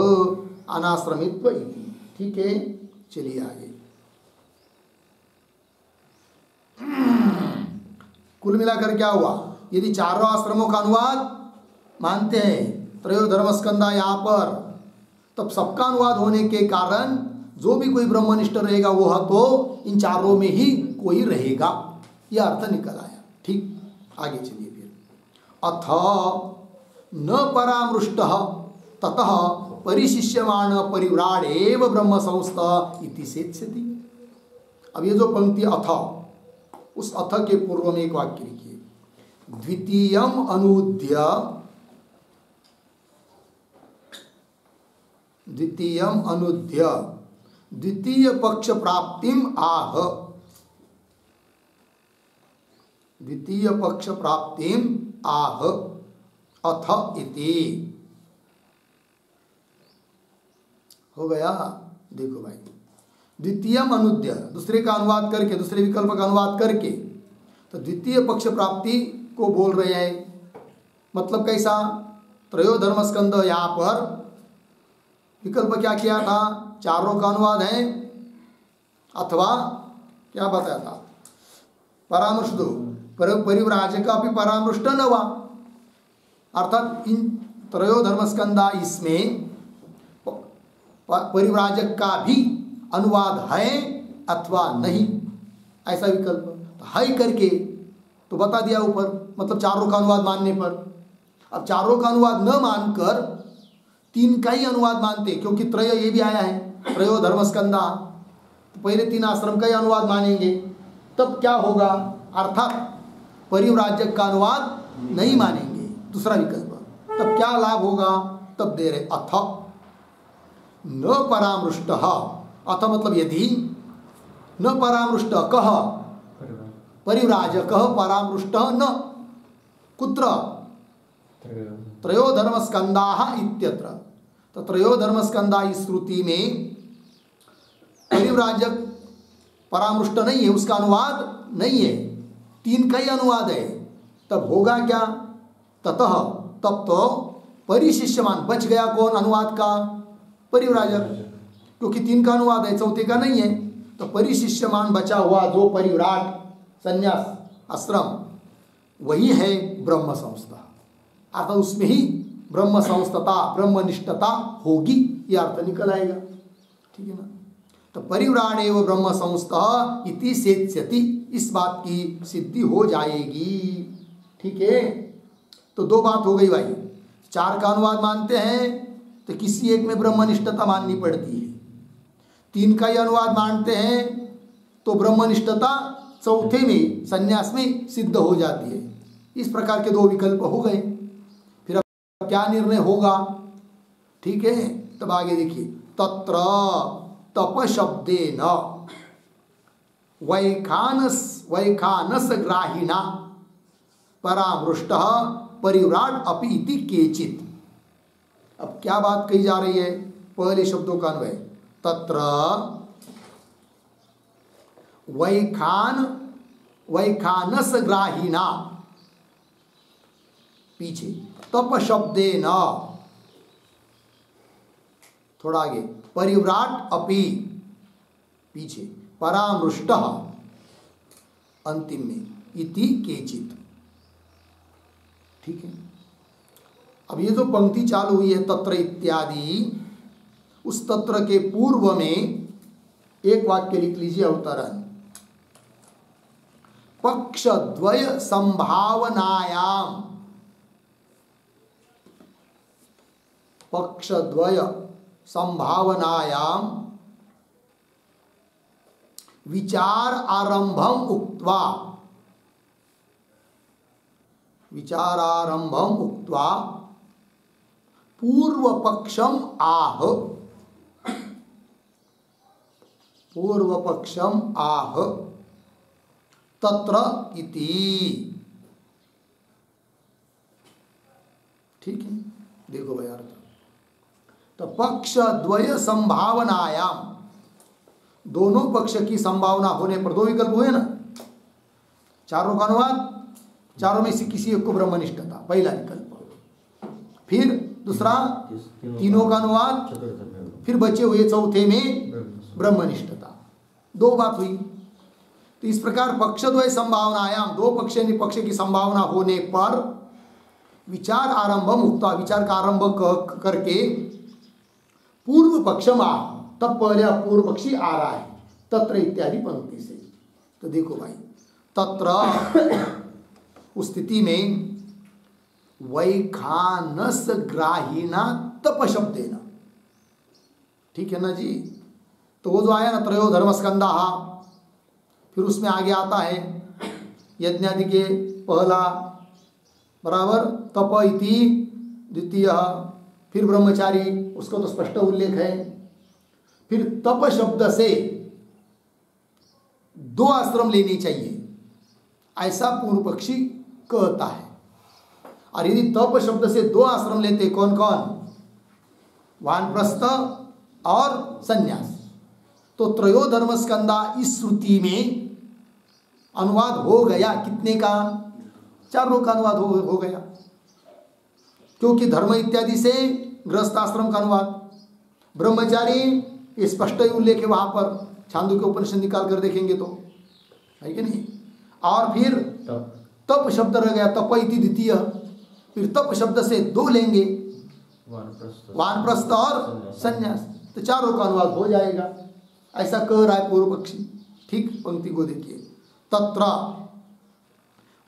A: अनाश्रमित्व इति, ठीक है। चलिए आगे, कुल मिलाकर क्या हुआ? यदि चारों आश्रमों का अनुवाद मानते हैं त्रयो धर्मस्कंदा यहाँ पर, तब सबका अनुवाद होने के कारण जो भी कोई ब्रह्मनिष्ठ रहेगा वह तो इन चारों में ही कोई रहेगा, यह अर्थ निकल आया, ठीक। आगे चलिए फिर, अथ न परामृष्टः ततः परिशिष्यमाण परिव्राड एव ब्रह्म संस्थ इति सेत्स्यति। अब ये जो पंक्ति अथ, उस अथ के पूर्व में एक वाक्य लिखिए, द्वितीयम अनूद्य, द्वितीयम अनुद्य द्वितीय पक्ष प्राप्तिम आह, द्वितीय पक्ष प्राप्तिम आह अथ इति। हो गया। देखो भाई, द्वितीयम अनुद्य, दूसरे का अनुवाद करके, दूसरे विकल्प का अनुवाद करके, तो द्वितीय पक्ष प्राप्ति को बोल रहे हैं। मतलब कैसा? त्रयो धर्मस्कंद, यहाँ पर विकल्प क्या किया था? चारों का अनुवाद है, अथवा क्या बताया था? परामृष्ट परिव्राजका भी परामृष्ट न हुआ, अर्थात इन त्रयो धर्मस्कंदा इसमें परिव्राजक का भी अनुवाद है अथवा नहीं, ऐसा विकल्प तो है करके तो बता दिया ऊपर, मतलब चारों का अनुवाद मानने पर। अब चारों का अनुवाद न मानकर तीन का ही अनुवाद मानते, क्योंकि त्रय ये भी आया है, त्रयो धर्मस्कंदा, तो पहले तीन आश्रम का ही अनुवाद मानेंगे, तब क्या होगा? अर्थात परिव्राजक का अनुवाद नहीं मानेंगे, दूसरा विकल्प, तब क्या लाभ होगा? तब दे रहे अथ न परामृष्ट, अथ मतलब यदि, न परामृष्ट कह परिव्राजक परामृष्ट न कुत्र त्रयो धर्मस्कंदाः इत्यत्र। तो त्रयो धर्मस्कंदा इस श्रुति में परिव्राजक परामृष्ट नहीं है, उसका अनुवाद नहीं है, तीन का ही अनुवाद है। तब होगा क्या? ततः, तब तो परिशिष्यमान, बच गया कौन अनुवाद का? परिव्राजक, क्योंकि तीन का अनुवाद है, चौथे का नहीं है। तो परिशिष्यमान बचा हुआ जो परिव्राट संन्यास आश्रम, वही है ब्रह्म संस्था, अर्थात उसमें ही ब्रह्म संस्थता, ब्रह्मनिष्ठता होगी, यह अर्थ निकल आएगा। ठीक है ना? तो परिव्राण एवं ब्रह्म संस्था इति सेत्स्यति, इस बात की सिद्धि हो जाएगी। ठीक है, तो दो बात हो गई भाई। चार का अनुवाद मानते हैं तो किसी एक में ब्रह्मनिष्ठता माननी पड़ती है, तीन का ही अनुवाद मानते हैं तो ब्रह्मनिष्ठता चौथे में, संन्यास में सिद्ध हो जाती है। इस प्रकार के दो विकल्प हो गए। फिर अब क्या निर्णय होगा? ठीक है, तब आगे देखिए, तत्र तप शब्देन वैखानस ग्राहिणा परामृष्टः परिव्राट अपि इति केचित्। अब क्या बात कही जा रही है? पहले शब्दों का अन्वय, तत्र वैखानस ग्राहिणा, पीछे तप शब्देन, थोड़ा आगे परिव्राट अपि, पीछे परामृष्टः, अंतिम में इति केचित्। ठीक है, अब ये जो पंक्ति चालू हुई है तत्र इत्यादि, उस तत्र के पूर्व में एक वाक्य लिख लीजिए, अवतरण, पक्षद्वय संभावनायाम, पक्षद्वय संभावनायाम विचार आरंभम उक्त्वा, विचारारंभम उक्त्वा पूर्व पक्षम आह, पूर्व पक्षम आह तत्र इति। ठीक है, देखो भाई अर्थ, तो पक्ष द्वय संभावनायाम, दोनों पक्ष की संभावना होने पर, दो विकल्प हुए ना, चारों का अनुवाद, चारों में से किसी एक को ब्रह्मनिष्ठता, पहला विकल्प। फिर दूसरा तीनों का अनुवाद, फिर बचे हुए चौथे में ब्रह्मनिष्ठता, दो बात हुई। तो इस प्रकार पक्षद्वय संभावनायाम, दो पक्ष निपक्ष की संभावना होने पर विचार आरंभम उक्ता, विचार का आरंभ करके पूर्व पक्षम आ, तब पहले पूर्व पक्षी आ रहा है तत्र इत्यादि पंक्ति से। तो देखो भाई, तत्र उस स्थिति में वैखानस ग्राहिणा तप शब्देन, ठीक है ना जी। तो वो जो आया ना त्रयो धर्मस्कंदा, फिर उसमें आगे आता है यज्ञादि के पहला बराबर तप इति द्वितीय, फिर ब्रह्मचारी, उसको तो स्पष्ट उल्लेख है। फिर तप शब्द से 2 आश्रम लेनी चाहिए ऐसा पूर्व पक्षी कहता है। और यदि तप शब्द से 2 आश्रम लेते कौन कौन, वानप्रस्थ और संन्यास, तो त्रयो धर्मस्कंदा इस श्रुति में अनुवाद हो गया कितने का, 4 का अनुवाद हो गया, क्योंकि धर्म इत्यादि से गृहस्थाश्रम का अनुवाद, ब्रह्मचारी स्पष्ट ही उल्लेख है वहां पर, छांदोग्य उपनिषद निकाल कर देखेंगे तो, है कि नहीं। और फिर तप शब्द रह गया, तप इति द्वितीय, फिर तप शब्द से 2 लेंगे, वानप्रस्थ और संन्यास, तो 4 का अनुवाद हो जाएगा, ऐसा कह रहा है पूर्व पक्षी। ठीक, पंक्ति को देखिए, तत्र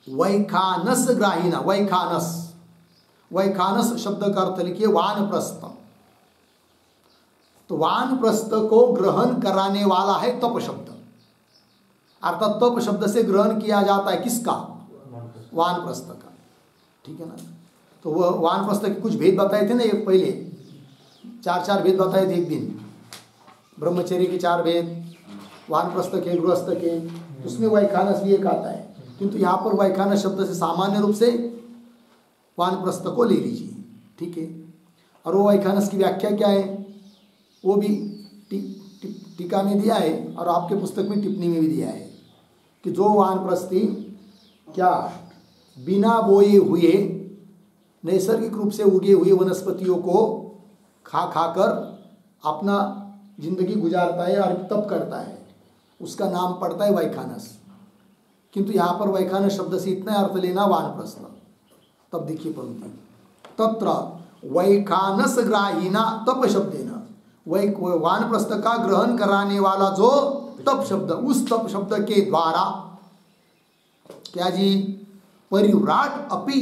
A: वैखानस ग्राहीना, वैखानस शब्द का अर्थ लिखिए वानप्रस्थ, तो वानप्रस्थ को ग्रहण कराने वाला है तप शब्द, अर्थात तप शब्द से ग्रहण किया जाता है किसका, वानप्रस्थ का, ठीक है ना। तो वह वानप्रस्थ के कुछ भेद बताए थे ना, ये पहले 4 भेद बताए थे एक दिन, ब्रह्मचर्य के 4 भेद, वानप्रस्थ के, गृहस्थ के, उसमें वैखानस भी एक आता है, किंतु यहाँ पर वैखानस शब्द से सामान्य रूप से वानप्रस्थ को ले लीजिए, ठीक है। और वो वैखानस की व्याख्या क्या है वो भी टीका में दिया है और आपके पुस्तक में टिप्पणी में भी दिया है कि जो वानप्रस्थी क्या बिना बोए हुए नैसर्गिक रूप से उगे हुए वनस्पतियों को खा कर अपना जिंदगी गुजारता है और तप करता है, उसका नाम पड़ता है वैखानस। किंतु यहाँ पर वैखानस शब्द से इतना अर्थ लेना वानप्रस्थ। तब देखिए पंक्ति, तत्र वैखानस ग्राहीना तप शब्देना, वानप्रस्थ का ग्रहण कराने वाला जो तप शब्द, उस तप शब्द के द्वारा क्या जी, परिव्राट अपि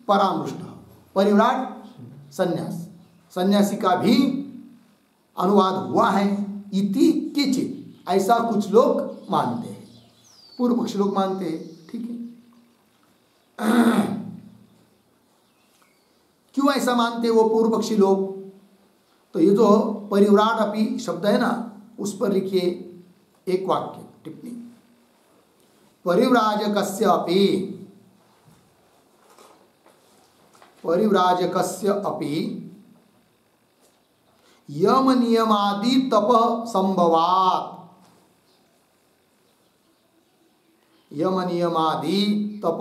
A: परामृष्ट, परिव्राट संन्यास, सन्यासी का भी अनुवाद हुआ है, इति किंचित, ऐसा कुछ लोग मानते हैं, पूर्व पक्षी लोग मानते हैं, ठीक है। क्यों ऐसा मानते हैं वो पूर्व पक्षी लोग, तो ये जो परिव्राट अपि शब्द है ना, उस पर लिखिए एक वाक्य टिप्पणी, परिव्राजकस्य अपि, परिव्राजकस्य अपि यम नियमादि तप संभवात्, यम नियमादि तप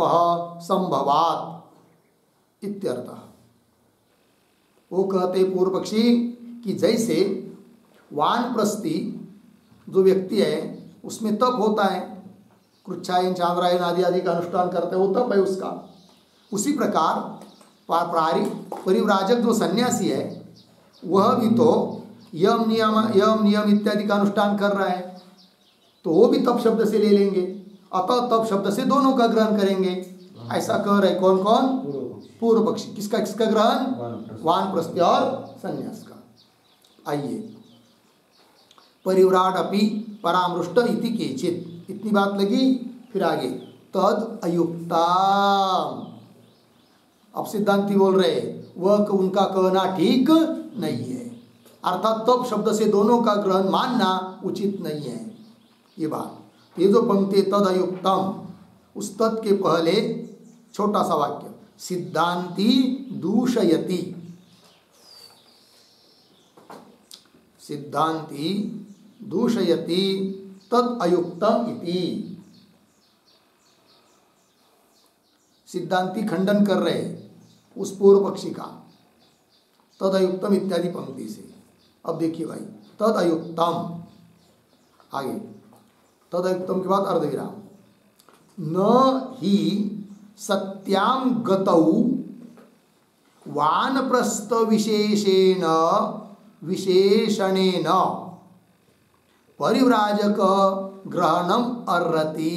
A: संभवात् इत्यर्थः। वो कहते पूर्व पक्षी कि जैसे वानप्रस्थी जो व्यक्ति है उसमें तप होता है, कृच्छायन चांद्रायन आदि आदि का अनुष्ठान करते हैं, वो तप है उसका, उसी प्रकार परिव्राजक जो सन्यासी है वह भी तो यम नियम इत्यादि का अनुष्ठान कर रहा है, तो वो भी तप शब्द से ले लेंगे, अतः तप शब्द से दोनों का ग्रहण करेंगे, ऐसा कह रहे कौन कौन, पूर्व पक्षी। किसका किसका ग्रहण, वानप्रस्थी और सन्यास का। आइए, परिव्राट अपि परामृष्ट इति केचित्, इतनी बात लगी, फिर आगे तद अयुक्ता। अब सिद्धांती बोल रहे वह उनका कहना ठीक नहीं है, अर्थात तप शब्द से दोनों का ग्रहण मानना उचित नहीं है ये बात। ये जो पंक्ति तद अयुक्तम, उस तद के पहले छोटा सा वाक्य, सिद्धांती दूषयति, सिद्धांती दूषयति तद अयुक्तम इति, सिद्धांती खंडन कर रहे उस पूर्व पक्षी का तद अयुक्तम इत्यादि पंक्ति से। अब देखिए भाई, तद अयुक्तम, आगे तद अयुक्तम के बाद अर्धविराम, न ही सत्याम गतौ वानप्रस्थ विशेषेण विशेषणेन परिव्राजक ग्रहणम अर्हति।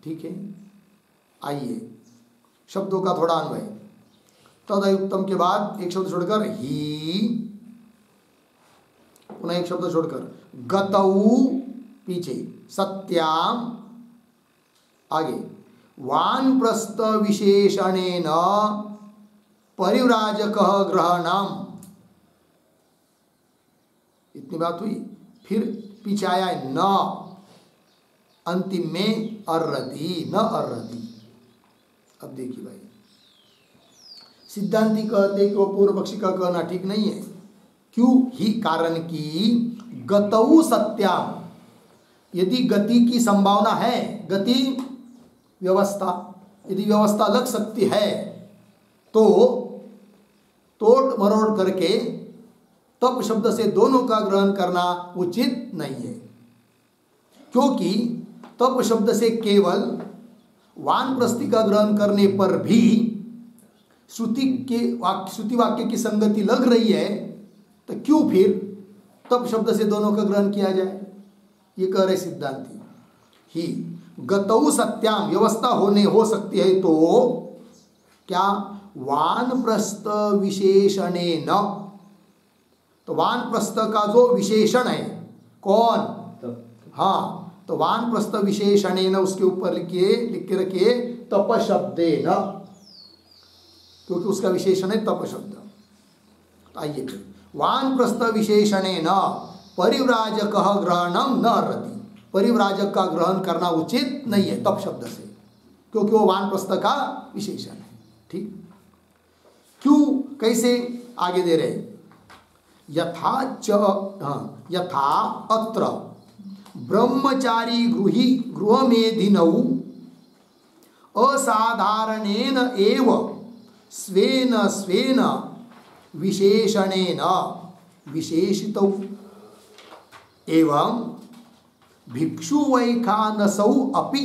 A: ठीक है, आइए शब्दों का थोड़ा अन्वय। तदयुक्तम के बाद एक शब्द छोड़कर ही, पुनः एक शब्द छोड़कर, गतऊ पीछे, सत्याम आगे, वानप्रस्थ विशेषणेन परिव्राजक ग्रहणम, इतनी बात हुई। फिर पीछे आया है न, अंतिम में अर्रति, न अर्रति। अब देखिए भाई, सिद्धांती कहते कि वो पूर्व पक्षी का कहना ठीक नहीं है। क्यों? ही कारण कि गतऊ सत्याम, यदि गति की संभावना है, गति व्यवस्था, यदि व्यवस्था लग सकती है तो तोड़ मरोड़ करके तप शब्द से दोनों का ग्रहण करना उचित नहीं है, क्योंकि तप शब्द से केवल वानप्रस्थि का ग्रहण करने पर भी श्रुति वाक्य की संगति लग रही है, तो क्यों फिर तप शब्द से दोनों का ग्रहण किया जाए? ये कह रहे सिद्धांती। ही गतौ सत्याम, व्यवस्था हो सकती है तो क्या? वानप्रस्थ विशेषणेन, तो वानप्रस्थ का जो विशेषण है कौन? हाँ, तो वानप्रस्थ विशेषणेन उसके ऊपर लिख के रखिए तप शब्देन, क्योंकि उसका विशेषण है तप शब्द। तो आइए, वानप्रस्थ विशेषणेन परिव्राजक ग्रहणम न अर्हति, परिव्राजक का ग्रहण करना उचित नहीं है तप शब्द से, क्योंकि वो वानप्रस्थ का विशेषण है। ठीक, क्यों, कैसे, आगे दे रहे, यथा अत्र ब्रह्मचारी गृहमेधिनौ असाधारणेन एव स्वेन स्वेन विशेषणेन विशेषितौ एवं भिक्षु वैखानसौ अपि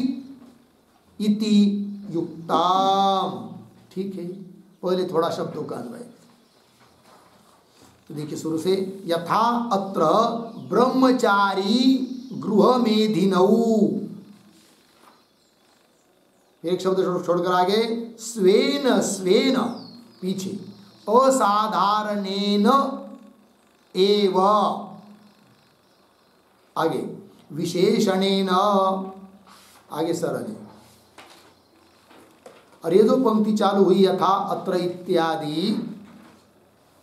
A: इति युक्ताम। ठीक है, पहले थोड़ा शब्दों का अन्वय। तो देखिए शुरू से, यथा अत्र ब्रह्मचारी गृहमेधिनौ, एक शब्द छोड़कर आगे, स्वेन स्वेन पीछे, असाधारणेन एव आगे, विशेषणेन आगे सरल है। और ये जो पंक्ति चालू हुई यथा अत्र इत्यादि,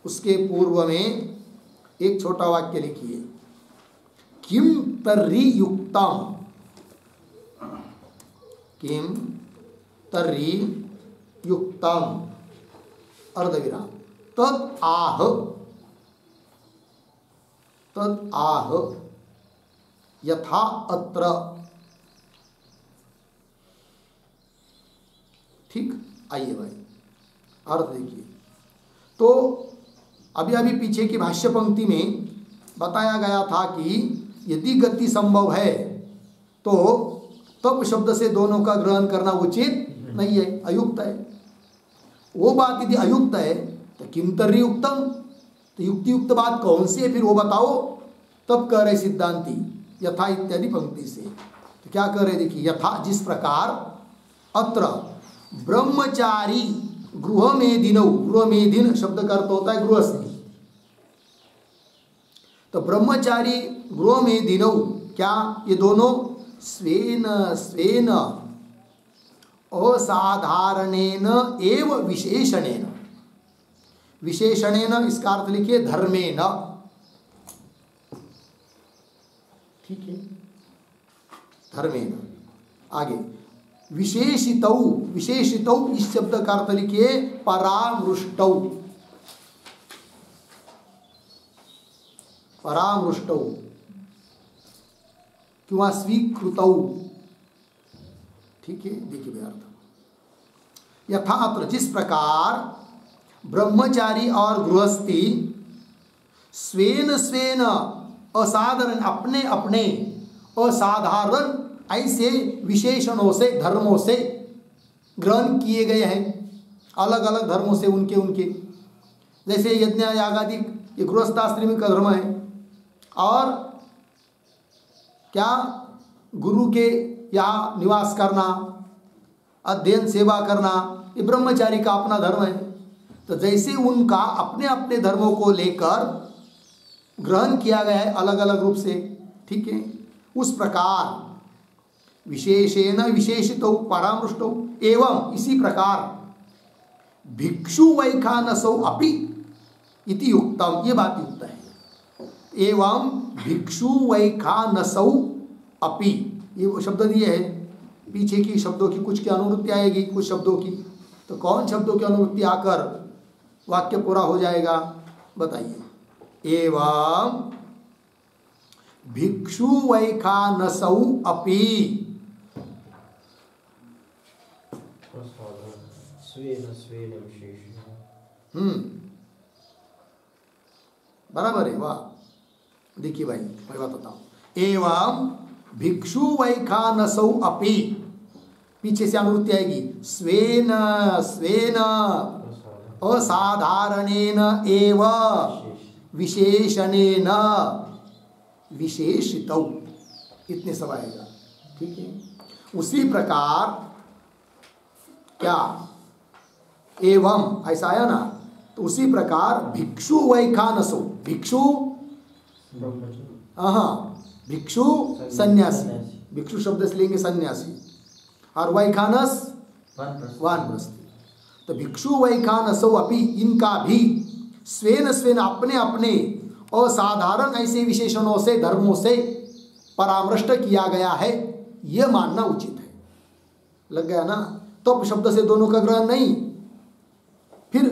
A: उसके पूर्व में एक छोटा वाक्य लिखिए, किम तर्हि युक्तम, किम तर्हि युक्तम अर्धविराम, तद आह यथा अत्र। ठीक, आइए भाई अर्थ देखिए। तो अभी पीछे की भाष्य पंक्ति में बताया गया था कि यदि गति संभव है तो तप शब्द से दोनों का ग्रहण करना उचित नहीं है, अयुक्त है। वो बात यदि अयुक्त है तो किम तर्हि युक्तम, तो युक्ति युक्त बात कौन सी है फिर वो बताओ। तब कह रहे सिद्धांती यथा इत्यादि पंक्ति से। तो क्या कह रहे देखिए, यथा जिस प्रकार अत्र ब्रह्मचारी गृहमेधिनौ, गृहमेधिन शब्द का अर्थ होता है गृहस्थी, तो ब्रह्मचारी गृहमेधिनौ क्या, ये दोनों स्वेन स्वेन असाधारणेन एव विशेषणेन, विशेषणेन इसका अर्थ लिखिए धर्मेण। ठीक है, धर्मेण। आगे विशेषितौ, विशेषितौ इस शब्द का अर्थ लिखिए परामृष्टौ, परामृष्टौ किंवा स्वीकृतौ। ठीक है, देखिए भाई अर्थ, यथा अत्र जिस प्रकार ब्रह्मचारी और गृहस्थी स्वेन स्वेन असाधारण, अपने अपने असाधारण ऐसे विशेषणों से, धर्मों से ग्रहण किए गए हैं, अलग अलग धर्मों से उनके उनके, जैसे यज्ञ यागादि ये गृहस्थाश्रमी का धर्म है, और क्या गुरु के यहाँ निवास करना, अध्ययन सेवा करना, ये ब्रह्मचारी का अपना धर्म है। तो जैसे उनका अपने अपने धर्मों को लेकर ग्रहण किया गया है अलग अलग रूप से, ठीक है। उस प्रकार विशेषेण विशेषितो परामृष्टो एवं इसी प्रकार भिक्षु वैखानसौ अपि इति युक्तम, ये बात युक्त है। एवं भिक्षु वैखानसौ अपि, ये वो शब्द दिए हैं, पीछे की शब्दों की कुछ की अनुवृत्ति आएगी, कुछ शब्दों की, तो कौन शब्दों की अनुवृत्ति आकर वाक्य पूरा हो जाएगा बताइए। एवं भिक्षु वैखानसौ अपि, बराबर है, वाह। देखिए भाई मैं बात बताऊं, एवं भिक्षु वैखानसौ अपि, पीछे से अनुवृत्ति आएगी, स्वेन स्वेन असाधारणेन एव विशेषणेन विशेषितौ, इतने सब आएगा, ठीक है। उसी प्रकार क्या एवं ऐसा आया ना, तो उसी प्रकार भिक्षु वैखानसो, भिक्षु भिक्षु सन्यासी, भिक्षु शब्द से लेंगे सन्यासी, और वैखानस वानप्रस्थी, तो भिक्षु वैखानसो अपि, इनका भी स्वेन स्वेन अपने अपने असाधारण ऐसे विशेषणों से धर्मों से परामृष्ट किया गया है, यह मानना उचित है। लग गया ना, तप शब्द से दोनों का ग्रहण नहीं, फिर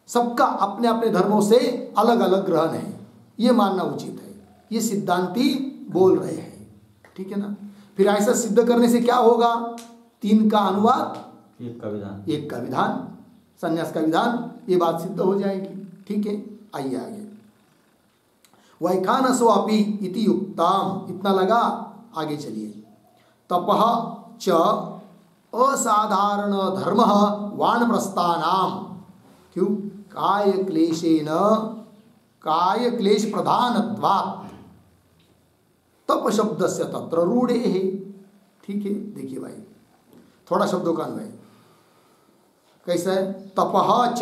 A: सबका अपने अपने धर्मों से अलग अलग ग्रहण है, ये मानना उचित है, ये सिद्धांती बोल रहे हैं, ठीक है ना। फिर ऐसा सिद्ध करने से क्या होगा, तीन का अनुवाद एक का विधान, संन्यास का विधान, ये बात सिद्ध हो जाएगी, ठीक है। आइए आगे, वैखानसो अपि इति युक्ताम, इतना लगा, आगे चलिए। तपः च असाधारण धर्म वानप्रस्थानाम, क्यों, काय क्लेशेन काय क्लेश प्रधानत्वात् तप शब्द से तत्र रूढ़े है, ठीक है। देखिए भाई थोड़ा शब्दों का अन्वय कैसा है, तपः च,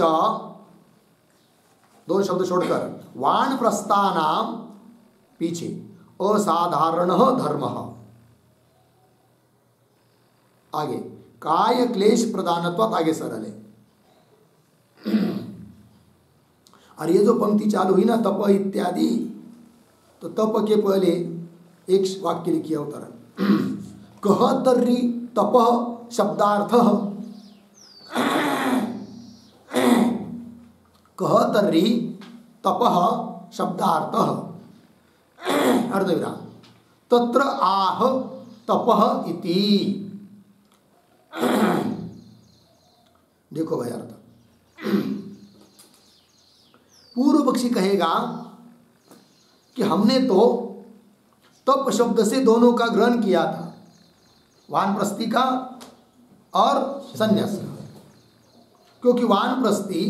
A: दो शब्द छोड़कर, वानप्रस्थानाम पीछे, असाधारण धर्म, आगे काय क्लेश प्रधानत्वात्, आगे सरल है। और ये जो पंक्ति चालू हुई ना, तप इत्यादि, तो तप के पहले एक वाक्य लिखिए अवतरण, कह तर्री तप शब्दार्थ, कह तर्री तप शब्दार्थ अर्धविराम, तत्र आह तप इति। देखो भाई अर्थ, पूर्व पक्षी कहेगा कि हमने तो तप शब्द से दोनों का ग्रहण किया था, वानप्रस्थी का और संन्यास का, क्योंकि वानप्रस्थी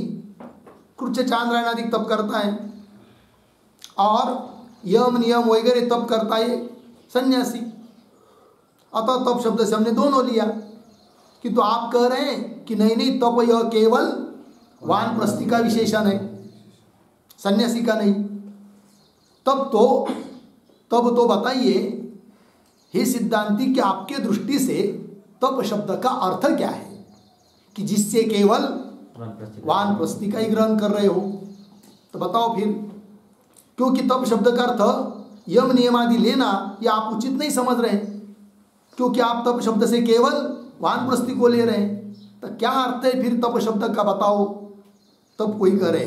A: कृच्छ चांद्रायण आदि तप करता है और यम नियम वगैरह तप करता है सन्यासी, अतः तप शब्द से हमने दोनों लिया। किंतु आप कह रहे हैं कि नहीं नहीं, तप यह केवल वानप्रस्थी का विशेषण है, सन्यासी का नहीं। तब तो बताइए हे सिद्धांती कि आपके दृष्टि से तप शब्द का अर्थ क्या है, कि जिससे केवल वानप्रस्थी का ही ग्रहण कर रहे हो, तो बताओ फिर। क्योंकि तप शब्द का अर्थ यम नियम आदि लेना ये आप उचित नहीं समझ रहे, क्योंकि आप तप शब्द से केवल वानप्रस्थी को ले रहे हैं। तो क्या अर्थ है फिर तप शब्द का बताओ। तब कोई कह रहे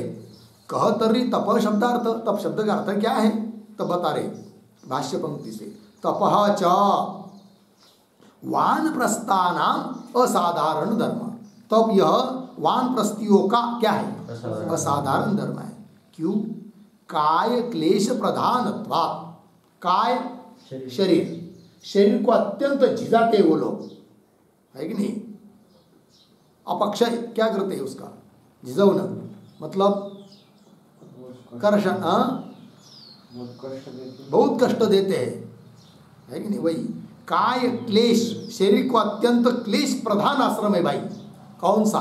A: कह तर्री तप शब्दार्थ, तप शब्द का अर्थ क्या है, तब बता रहे भाष्य पंक्ति से, तपः च वानप्रस्थानाम असाधारण धर्म। तब यह वानप्रस्थियों का क्या है, असाधारण धर्म है। क्यों, काय क्लेश प्रधानत्वात्, काय शरीर, शरीर को अत्यंत झिझाते वो लोग, है कि नहीं। अपक्षय क्या करते हैं उसका, झिझौना मतलब कर्षण, बहुत कष्ट देते हैं, है कि नहीं। वही काय क्लेश, शरीर को अत्यंत क्लेश प्रधान आश्रम है भाई। कौन सा,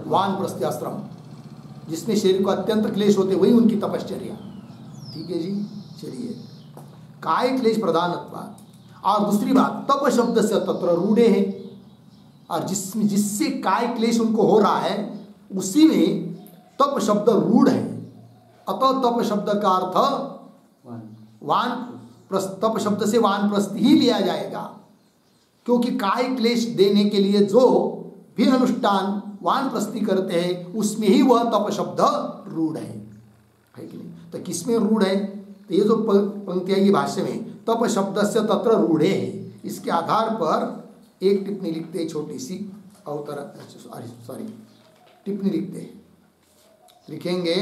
A: वानप्रस्थी आश्रम, जिसमें शरीर को अत्यंत क्लेश होते, वही उनकी तपश्चर्या, ठीक है जी, चलिए। काय क्लेश प्रधानत्वात्, और दूसरी बात तप शब्द से तत्र रूढ़े हैं, और जिससे काय क्लेश उनको हो रहा है उसी में तप शब्द रूढ़ है। अतः तप शब्द का अर्थ तप शब्द से वानप्रस्थ ही लिया जाएगा, क्योंकि काय क्लेश देने के लिए जो भी अनुष्ठान वानप्रस्थी करते हैं उसमें ही वह तप शब्द रूढ़ है कि नहीं? तो किसमें रूढ़ है? तो ये जो पंक्ति है ये भाष्य में तप शब्द से तत्र रूढ़े है, इसके आधार पर एक टिप्पणी लिखते हैं, छोटी सी सॉरी टिप्पणी लिखते हैं, लिखेंगे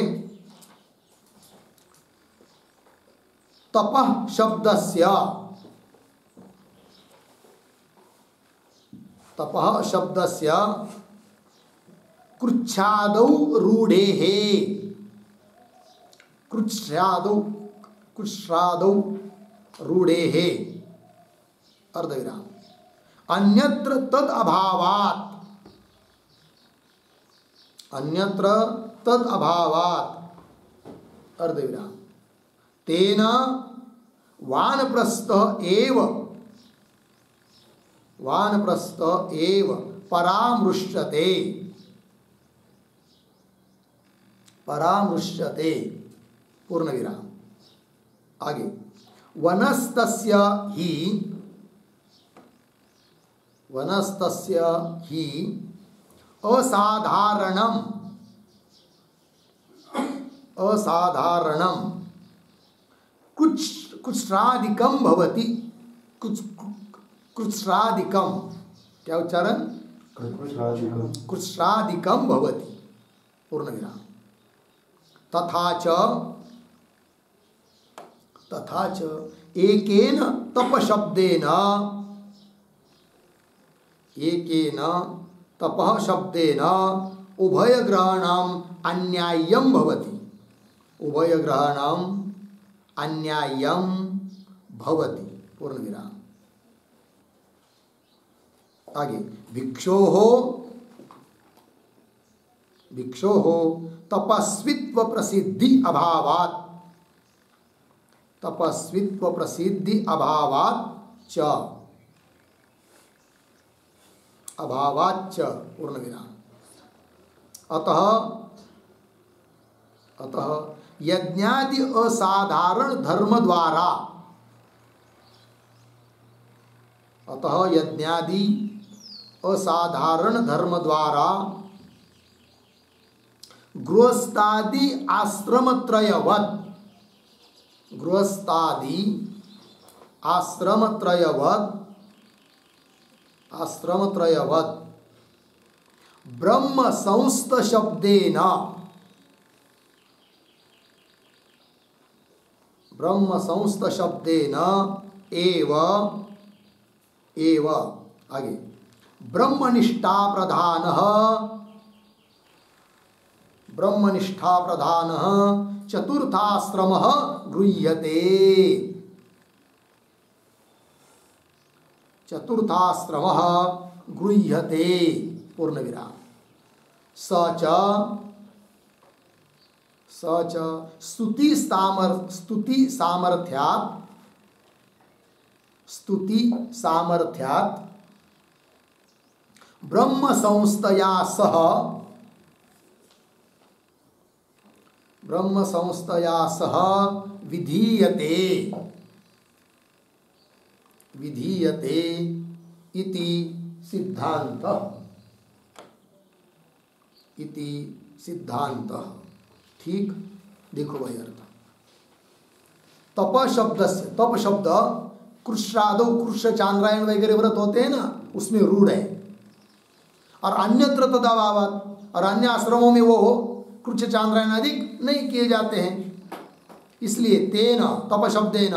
A: तपः शब्दस्य कृच्छ्रादौ रूढ़ेः, कृच्छ्रादौ रूढ़ेः अर्धविराम, अन्यत्र तद अभावात् अर्धविराम, तेन वानप्रस्थ एव परामृश्यते पूर्ण विराम। आगे वनस्तस्य ही असाधारणम कृच्छ्रादिकम भवति, कृच्छ्रादिकम क्या उच्चारण? कृच्छ्रादिकम भवति पूर्ण विराम। तथा च एकेन तपः शब्देन उभयग्रहाणाम अन्याय्यम भवति, पूर्ण विराम। आगे भिक्षोः तपस्वित्व प्रसिद्धि अभावात् च पूर्ण विराम। अतः यज्ञादि असाधारण धर्म द्वारा गृहस्थादि आश्रमत्रयवत् ब्रह्म संस्थ शब्देन एव आगे ब्रह्मनिष्ठा प्रधानः चतुर्थाश्रमः गृह्यते, पूर्ण विराम। स च स्तुति सामर्थ्यात् ब्रह्म संस्थया सह विधीयते इति सिद्धांतः। ठीक, देखो भाई अर्थ तप शब्द कृच्छ्रादौ, कृच्छ चांद्रायण वगैरह व्रत होते हैं ना, उसमें रूढ़ है। और अन्यत्र तदाभावात्, और अन्य आश्रमों में वो कृच्छ चांद्रायण अधिक नहीं किए जाते हैं, इसलिए तेन तप शब्देन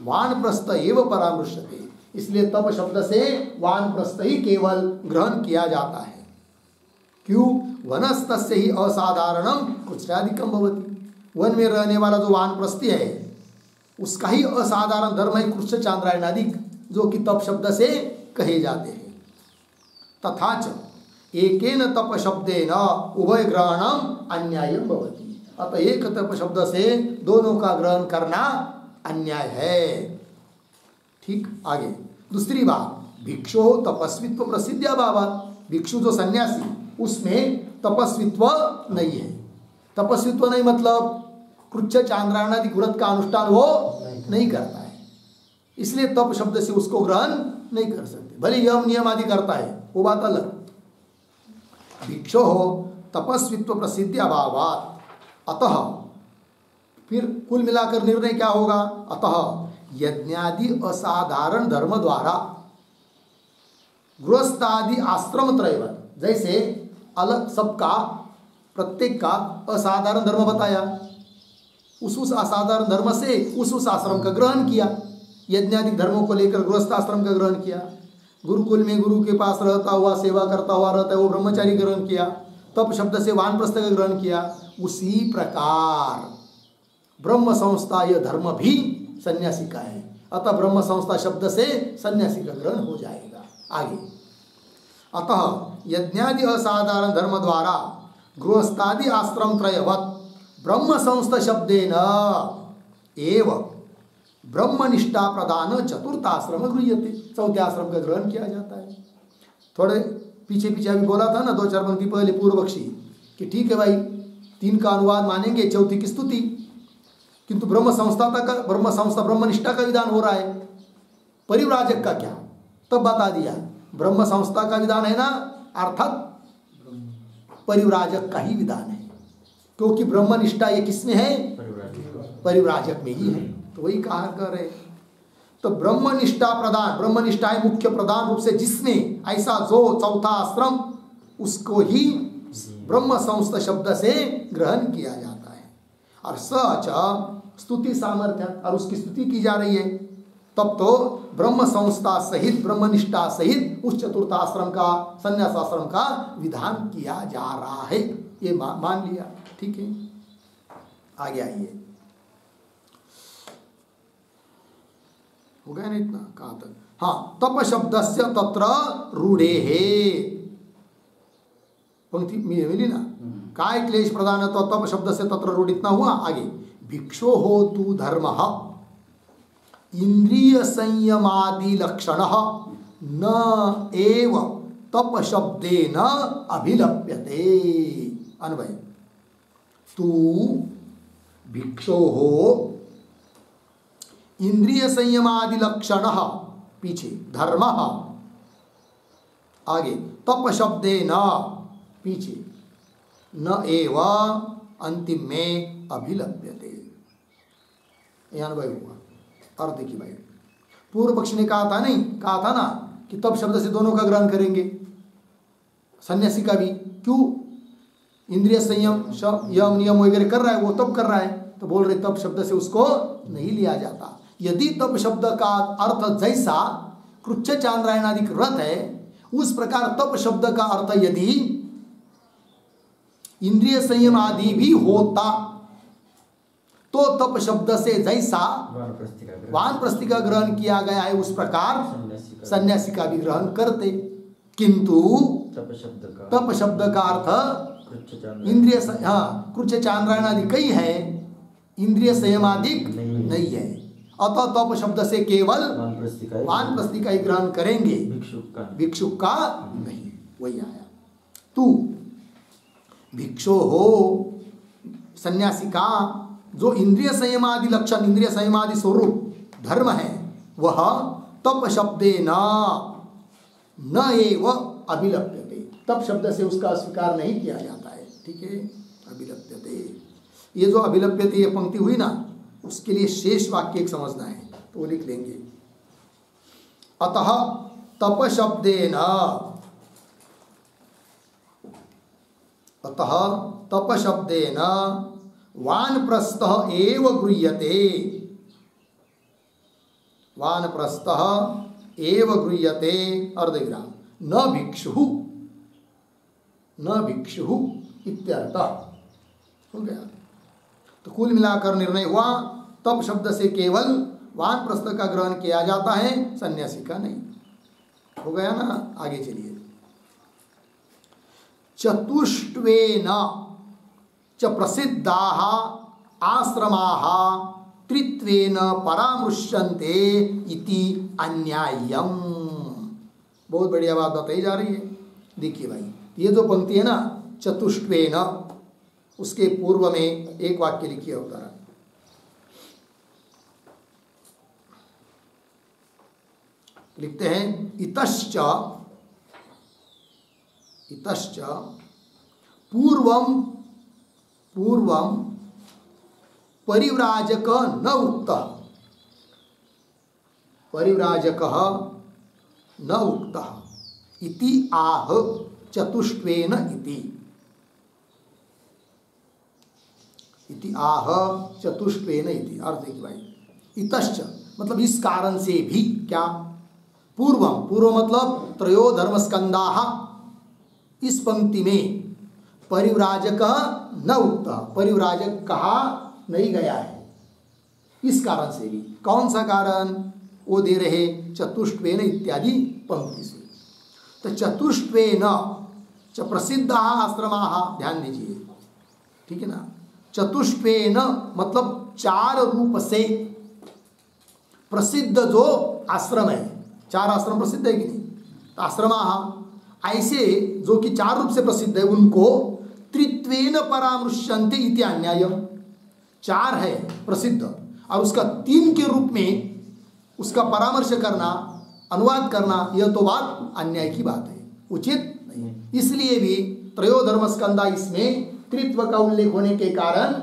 A: वानप्रस्थ एव परामृश्यते, इसलिए तप शब्द से वानप्रस्थ ही केवल ग्रहण किया जाता है। क्यों? वनस्तस्य ही असाधारणम कृच्छ्रादिकम भवति, वन में रहने वाला जो वानप्रस्थी है उसका ही असाधारण धर्म है कृच्छ चांद्रायण आदि, जो कि तप शब्द से कहे जाते हैं। तथा च एकेन तप शब्देन उभय ग्रहणम अन्यायम भवति, अतः एक तप शब्द से दोनों का ग्रहण करना अन्याय है। ठीक, आगे दूसरी बात, भिक्षु तपस्वित्व प्रसिद्ध भावात, भिक्षु जो सन्यासी उसमें तपस्वित्व नहीं है। तपस्वित्व नहीं मतलब कृच्छ चांद्रायणादि व्रत का अनुष्ठान वो नहीं करता है, इसलिए तप शब्द से उसको ग्रहण नहीं कर सकते। भले यम नियम आदि करता है वो बात अलग। भिक्षु हो तपस्वित्व प्रसिद्ध अभावात, अतः फिर कुल मिलाकर निर्णय क्या होगा, अतः यज्ञादि असाधारण धर्म द्वारा गृहस्थादि आश्रम त्रयवत, जैसे अलग सबका प्रत्येक का असाधारण धर्म बताया, उस असाधारण धर्म से उस आश्रम का ग्रहण किया। यज्ञादि धर्मों को लेकर गृहस्थ आश्रम का ग्रहण किया। गुरुकुल में गुरु के पास रहता हुआ सेवा करता हुआ रहता है वो ब्रह्मचारी ग्रहण किया। तप शब्द से वानप्रस्थ का ग्रहण किया। उसी प्रकार ब्रह्म संस्था यह धर्म भी सन्यासी का है, अतः ब्रह्म संस्था शब्द से सन्यासी का ग्रहण हो जाएगा। आगे, अतः यज्ञादि असाधारण धर्म द्वारा गृहस्थादि आश्रम त्रयवत ब्रह्म संस्था शब्देन एव ब्रह्मनिष्ठा प्रदान चतुर्थ आश्रम गृह्यते, चौथे आश्रम का ग्रहण किया जाता है। थोड़े पीछे पीछे अभी बोला था ना, 2-4 पंक्ति पहले पूर्व पक्षी कि ठीक है भाई 3 का अनुवाद मानेंगे, चौथी की स्तुति, किंतु ब्रह्म संस्था ब्रह्मनिष्ठा का विधान हो रहा है, परिव्राजक का क्या? तब बता दिया ब्रह्म संस्था का विधान है ना, अर्थात परिव्राजक का ही विधान है, क्योंकि ब्रह्मनिष्ठा ये किसमें है? परिव्राजक में ही है। तो वही कहा कर रहे। तो ब्रह्मनिष्ठा प्रदान, ब्रह्मनिष्ठा है मुख्य प्रधान रूप से जिसमें ऐसा जो चौथा आश्रम उसको ही ब्रह्म संस्था शब्द से ग्रहण किया जाता है। और सच स्तुति सामर्थ्य, और उसकी स्तुति की जा रही है, तब तो ब्रह्म संस्था सहित ब्रह्मनिष्ठा सहित उस चतुर्थ आश्रम का, संन्यास आश्रम का विधान किया जा रहा है, ये मान लिया। ठीक है, आगे आइए। हो गया ना इतना? कहाँ तक? हाँ, तप शब्द से तत्र रूढ़े है, पंक्ति मिली ना, काय क्लेश प्रधान तो तप शब्द से तत्र रूढ़, इतना हुआ। आगे, भिक्षो हो तु धर्म इंद्रिय संयमादि लक्षण न एव तप शब्देन अभिलप्यते। अन्वय, तू भिक्षो हो इंद्रिय संयमादि लक्षण, पीछे धर्म, आगे तप शब्देन, पीछे न एव अंतिम में अभिलप्यते। यह अनुभव हुआ। और देखिए भाई, पूर्व पक्ष ने कहा था नहीं, कहा था ना कि तप शब्द से दोनों का ग्रहण करेंगे, सन्यासी का भी। क्यों? इंद्रिय संयम यम नियम वगैरह कर रहा है, वो तप कर रहा है, तो बोल रहे तप शब्द से उसको नहीं लिया जाता। यदि तप शब्द का अर्थ जैसा कृच्छ चांद्रायणादि व्रत है, उस प्रकार तप शब्द का अर्थ यदि इंद्रिय संयम आदि भी होता, तो तप शब्द से जैसा वानप्रस्थि का ग्रहण किया गया है उस प्रकार सन्यासी का भी ग्रहण करते। किंतु तप शब्द का अर्थ इंद्रिय, हाँ, कृच्छ चांद्रायणादि कई है, इंद्रिय संयमादिक नहीं है, अतः तप शब्द से केवल वानप्रस्थि का ही ग्रहण करेंगे, भिक्षुक का नहीं। वही आया, तू भिक्षु हो सन्यासी का जो इंद्रिय संयमादि लक्षण, इंद्रिय संयमादि स्वरूप धर्म है, वह तप शब्दे न एव अभिलप्यते, तप शब्द से उसका स्वीकार नहीं किया जाता है। ठीक है, अभिलप्यते, ये जो अभिलप्यते ये पंक्ति हुई ना, उसके लिए शेष वाक्य एक समझना है, तो वो लिख लेंगे। अतः तप शब्देन, अतः तप शब्देन वानप्रस्थ एव गृह्यते, वानप्रस्थ एव गृह्यते अर्धविराम, न भिक्षु, न भिक्षु इत्यर्थ। हो गया। तो कुल मिलाकर निर्णय हुआ तप शब्द से केवल वानप्रस्थ का ग्रहण किया जाता है, सन्यासी का नहीं। हो गया ना? आगे चलिए। चतुष्टवेन, च प्रसिद्धाः आश्रमाः त्रित्वेन परामृश्यन्ते इति अन्याय्यम। बहुत बढ़िया बात बताई जा रही है। देखिए भाई, ये जो पंक्ति है ना चतुष्टवेन, उसके पूर्व में एक वाक्य लिखिए होता है, लिखते हैं इतश्च पूर्वम परिव्राजक न उक्तः, परिव्राजकः न उक्तः इति आह चतुष्टवेन इति आह चतुष्टवेन इति। अर्थ है कि भाई इतश्च मतलब इस कारण से भी, क्या, पूर्वम, पूर्व मतलब त्रयो धर्मस्कंदाः, इस पंक्ति में परिव्राजक न उक्तः, परिव्राजक कहा नहीं गया है, इस कारण से भी। कौन सा कारण? वो दे रहे चतुष्टवेन इत्यादि पंक्ति से। तो चतुष्टवेन च प्रसिद्धाः आश्रमाः, ध्यान दीजिए, ठीक है ना। चतुष्टवेन मतलब चार रूप से प्रसिद्ध जो आश्रम है, चार आश्रम प्रसिद्ध है कि नहीं, तो आश्रमाः ऐसे जो कि चार रूप से प्रसिद्ध है उनको त्रित्वेन परामृश्यन्ते इति अन्याय्यम। चार है प्रसिद्ध और उसका तीन के रूप में उसका परामर्श करना, अनुवाद करना, यह तो बात अन्याय की बात है, उचित नहीं। इसलिए भी त्रयो धर्मस्कंदा इसमें त्रित्व का उल्लेख होने के कारण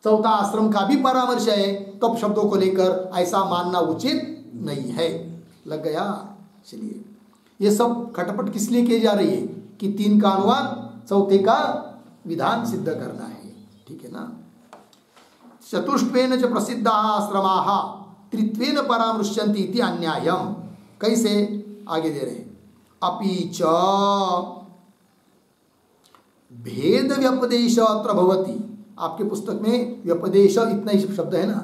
A: चौथा आश्रम का भी परामर्श है, तब शब्दों को लेकर ऐसा मानना उचित नहीं है। लग गया? चलिए, ये सब खटपट किस लिए की जा रही है कि तीन का अनुवाद चौथे का विधान सिद्ध करना है, ठीक है ना। चतुष्टवेन च प्रसिद्धाः आश्रमाः त्रित्वेन परामृश्यन्ति इति अन्याय्यम। कैसे? आगे दे रहे, अपि च भेद व्यपदेश अत्र भवति। आपके पुस्तक में व्यपदेश इतना ही शब्द है ना,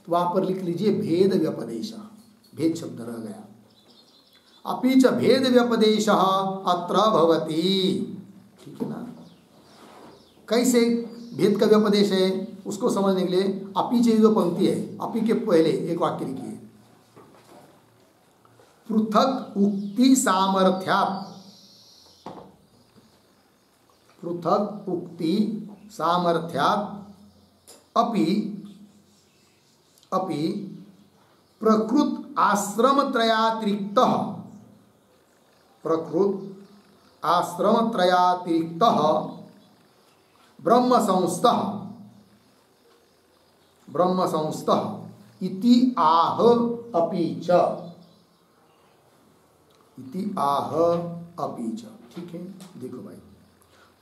A: तो वहां पर लिख लीजिए भेद व्यपदेश, भेद शब्द रह गया। अपि च भेद व्यपदेश अत्र भवति, ठीक है ना। कैसे भेद का व्यपदेश है उसको समझने के लिए अपि च जो पंक्ति है, अपि के पहले एक वाक्य लिखिए, पृथक उक्ति सामर्थ्यात्, पृथक उक्ति सामर्थ्यात् अपि प्रकृत आश्रमत्रयातिरिक्तः, प्रकृत आश्रमत्रयातिरिक्तः ब्रह्म संस्थः इति आह अपि च, इति आह अपि च। ठीक है, देखो भाई,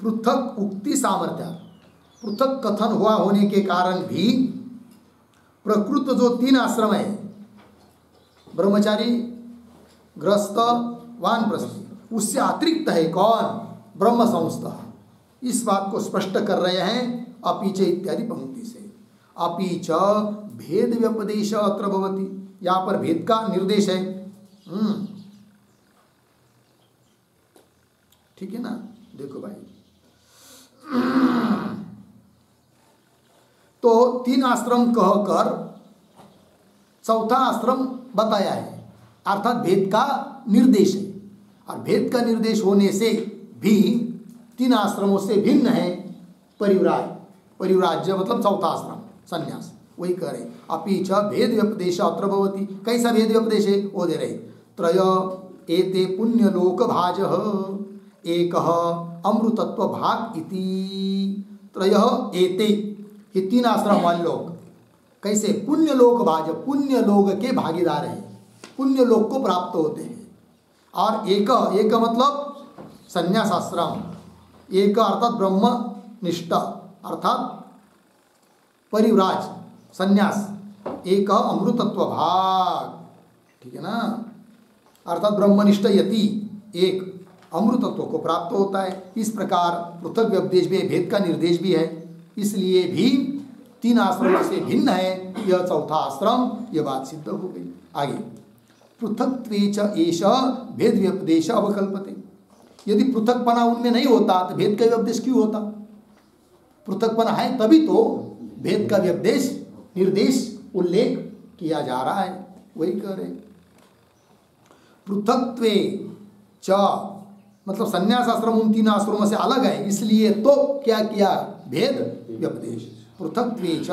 A: पृथक उक्ति सामर्थ्य, पृथक कथन हुआ होने के कारण भी प्रकृत जो तीन आश्रम है, ब्रह्मचारी, गृहस्थ, वानप्रस्थी, उससे अतिरिक्त है कौन? ब्रह्म संस्था। इस बात को स्पष्ट कर रहे हैं अपीच इत्यादि पंक्ति से। अपीच भेद व्यपदेश अत्र भवति, यहाँ पर भेद का निर्देश है। ठीक है ना। देखो भाई, तो तीन आश्रम कहकर चौथा आश्रम बताया है, अर्थात भेद का निर्देश है। और भेद का निर्देश होने से भी तीन आश्रमों से भिन्न है परिव्राज, परिव्राज्य मतलब चौथा आश्रम संन्यास, वही कह रहे। अपीच भेद व्यपदेश अत्र भवति। कैसा भेद व्यपदेश है वो दे रहे, त्रय एते पुण्यलोक भाजः एकः अमृतत्व भाग इति। त्रय एते, ये तीन आश्रम वाले लोग कैसे? पुण्यलोक भाज, पुण्य लोक के भागीदार हैं, पुण्य लोक को प्राप्त होते हैं। और एक मतलब संन्यास आश्रम, एक अर्थात ब्रह्म निष्ठा अर्थात परिव्राज संन्यास, एक अमृतत्व भाग, ठीक है ना, अर्थात ब्रह्मनिष्ठ यति एक अमृतत्व को प्राप्त होता है। इस प्रकार पृथक व्यपदेश में भेद का निर्देश भी है, इसलिए भी तीन आश्रमों से भिन्न है यह चौथा आश्रम, यह बात सिद्ध हो गई। आगे, पृथक्त्वेच एष भेद व्यपदेश अवकल्पते। यदि पृथकपना उनमें नहीं होता तो भेद का व्यपदेश क्यों होता? पृथकपना है तभी तो भेद का व्यपदेश निर्देश उल्लेख किया जा रहा है। वही कह रहे पृथक्त्वे च, मतलब संन्यास आश्रम उन 3 आश्रमों से अलग है, इसलिए तो क्या किया भेद व्यपदेश। पृथक्त्वे च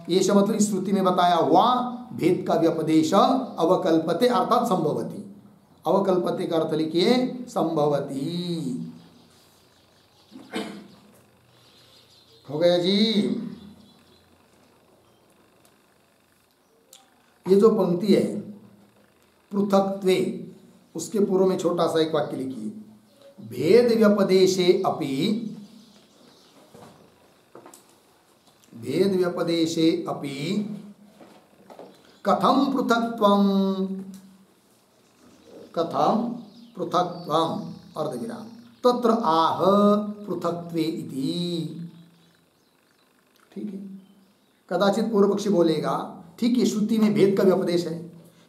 A: एष मतलब इस श्रुति में बताया हुआ भेद का व्यपदेश अवकल्पते अर्थात संभवती। अवकल्पते का अर्थ लिखिए संभवती। हो गया जी। ये जो पंक्ति है पृथक्त्वे, उसके पूर्व में छोटा सा एक वाक्य लिखिए, भेद व्यपदेशे अपि, भेद व्यपदेशे अपि कथम पृथक्त्वम, कथम पृथक्त्वम अर्धविराम तत्र आह पृथक्त्वे इति। ठीक है, कदाचित पूर्व पक्षी बोलेगा ठीक है श्रुति में भेद का व्यपदेश है,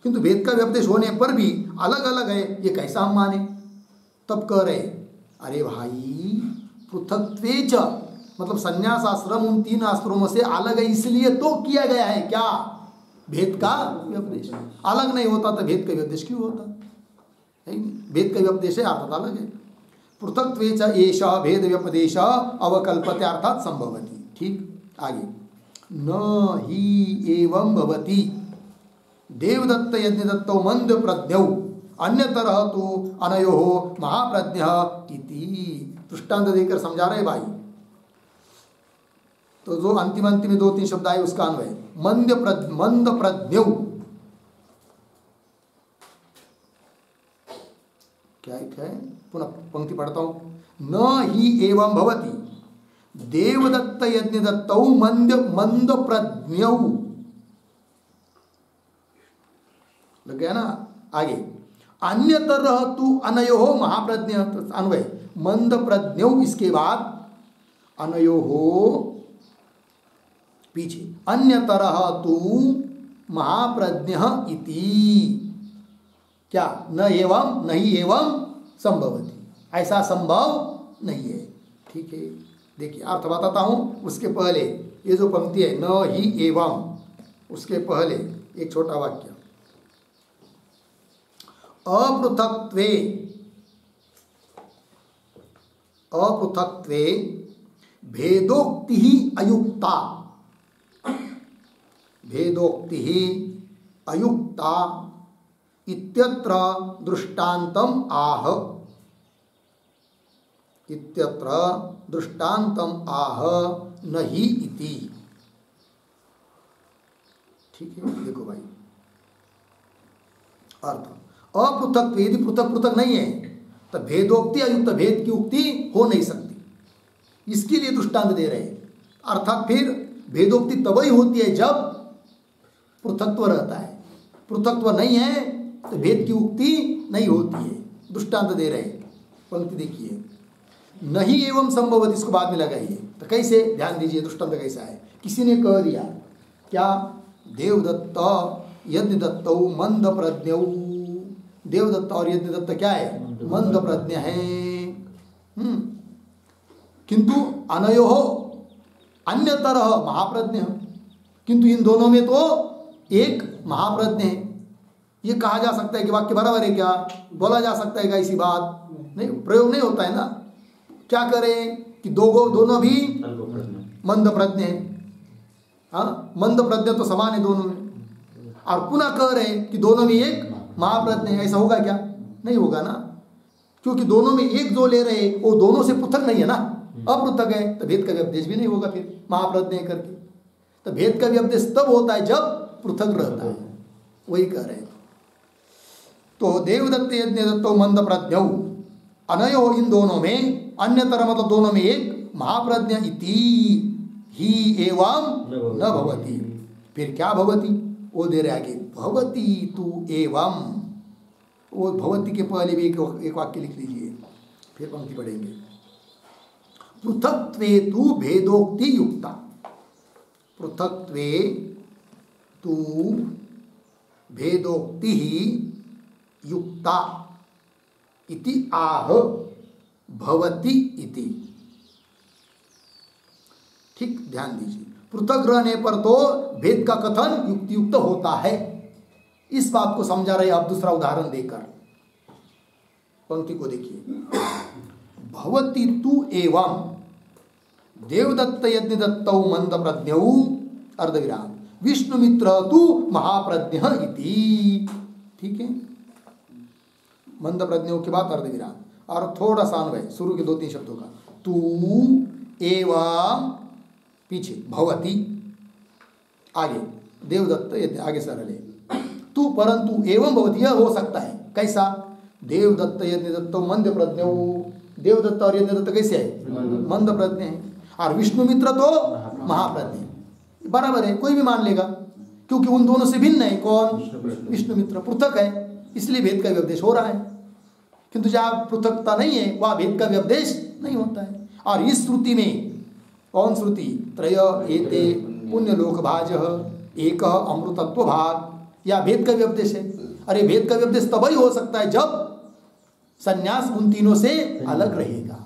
A: किंतु भेद का व्यपदेश होने पर भी अलग अलग है, ये कैसा हम माने। तब कह रहे अरे भाई पृथक्त्वे च मतलब संन्यास आश्रम उन 3 आश्रमों से अलग है, इसलिए तो किया गया है क्या भेद का व्यपदेश। अलग नहीं होता तो भेद का व्यपदेश क्यों होता है? भेद का व्यपदेश है अर्थात अलग है। पृथक्त्वे च एष भेद व्यपदेश अवकल्पते अर्थात संभवति। ठीक, आगे न ही एवं भवति देवदत्त यज्ञदत्तौ मंद प्रज्ञौ अन्यतरः तो अनयो महाप्रज्ञ इति। दृष्टांत देकर समझा रहे भाई। तो जो अंतिम में 2-3 शब्द आए उसका अन्वय मंद प्रज्ञौ, क्या है पुनः पंक्ति पढ़ता हूं, न ही एवं भवति देवदत्त यज्ञदत्तौ मंद प्रज्ञौ। लग गया ना। आगे अन्यतरः तु अनयो महाप्रज्ञ, अन्वय मंद प्रज्ञौ, इसके बाद अनयो पीछे अन्यतरः तु महाप्रज्ञ इति। क्या न एवं नहीं एवं संभवति, ऐसा संभव नहीं है। ठीक है, देखिए अर्थ बताता हूं। उसके पहले ये जो पंक्ति है न ही एवं, उसके पहले एक छोटा वाक्य अपृथक्त्वे, अपृथक्त्वे भेदोक्ति ही अयुक्ता, भेदोक्ति ही अयुक्ता इत्यत्र दृष्टान्तम आह, इत्यत्र दृष्टान्तम आह नहि इति। ठीक है, देखो भाई अर्थ अपृथक, यदि पृथक पृथक नहीं है तो भेदोक्ति अयुक्त, भेद की उक्ति हो नहीं सकती, इसके लिए दृष्टांत दे रहे हैं। अर्थात फिर भेदोक्ति तभी होती है जब पृथकत्व रहता है, पृथकत्व नहीं है तो भेद की उक्ति नहीं होती है। दृष्टांत दे रहे हैं। पंक्ति देखिए, नहीं एवं संभवत, इसको बाद में लगाइए। तो कैसे, ध्यान दीजिए दृष्टांत कैसा है। किसी ने कह दिया क्या, देवदत्त यज्ञदत्तौ मंद प्रज्ञौ, देवदत्त और यज्ञदत्त क्या है, मंद प्रज्ञ है। किंतु अनयो अन्यतरः महाप्रज्ञ, किंतु इन दोनों में तो एक महाप्रज्ञ है। ये कहा जा सकता है कि वाक्य बराबर है क्या, बोला जा सकता है क्या, ऐसी बात नहीं, प्रयोग नहीं होता है ना। क्या करें कि दोनों भी मंद प्रज्ञ है। हाँ, मंद प्रज्ञ तो समान है दोनों में, और पुनः कह रहे कि दोनों में एक महाप्रज्ञ है। ऐसा होगा क्या, नहीं होगा ना, क्योंकि दोनों में एक जो ले रहे वो दोनों से पृथक नहीं है ना, अपृथक है, तो भेद का व्यपदेश भी नहीं होगा फिर महाप्रज्ञ करके। तो भेद का व्यपदेश तब होता है जब पृथक रहता है, वही कह रहे हैं। तो देवदत्त यज्ञदत्तो मंद प्रज्ञौ अनयो, इन दोनों में अन्यतर मतलब दोनों में एक महाप्रज्ञ इति ही एवं न भवति। फिर क्या भवति, वो दे रहे आगे, भवति तु एवं, वो भवति के पहले भी एक वाक्य लिख लीजिए, फिर पंक्ति पढ़ेंगे। पृथक्त्वे तु भेदोक्ति युक्ता, पृथक्त्वे तु भेदोक्ति युक्ता इति आह भवति इति। ठीक, ध्यान दीजिए। पृथक रहने पर तो भेद का कथन युक्तियुक्त होता है। इस बात को समझा रहे आप दूसरा उदाहरण देकर। पंक्ति को देखिए, भवति तु एवं देवदत्त यज्ञ दत्तौ मंद प्रज्ञौ अर्धविराम विष्णुमित्र तु महाप्रज्ञ इति। ठीक है, मंद प्रज्ञों के बाद अर्धविराम और थोड़ा सा अन्वय शुरू के 2-3 शब्दों का। तू एवं पीछे भवति, आगे देवदत्त यज्ञ, आगे सरल है। तू परंतु एवं भवति, यह हो सकता है। कैसा? देवदत्त यज्ञ दत्तो मंद प्रज्ञौ, देवदत्त और यज्ञ दत्त कैसे है? मंद प्रज्ञ है। और विष्णुमित्र तो महाप्रज्ञ, बराबर है, कोई भी मान लेगा, क्योंकि उन दोनों से भिन्न है। कौन? विष्णुमित्र पृथक है, इसलिए भेद का व्यपदेश हो रहा है। किंतु जहाँ पृथकता नहीं है वहाँ भेद का व्यपदेश नहीं होता है। और इस श्रुति में, कौन श्रुति? त्रय एते पुण्यलोक भाज एक अमृतत्व भाग, या भेद का व्यपदेश है। अरे भेद का व्यपदेश तब ही हो सकता है जब संन्यास उन तीनों से अलग रहेगा,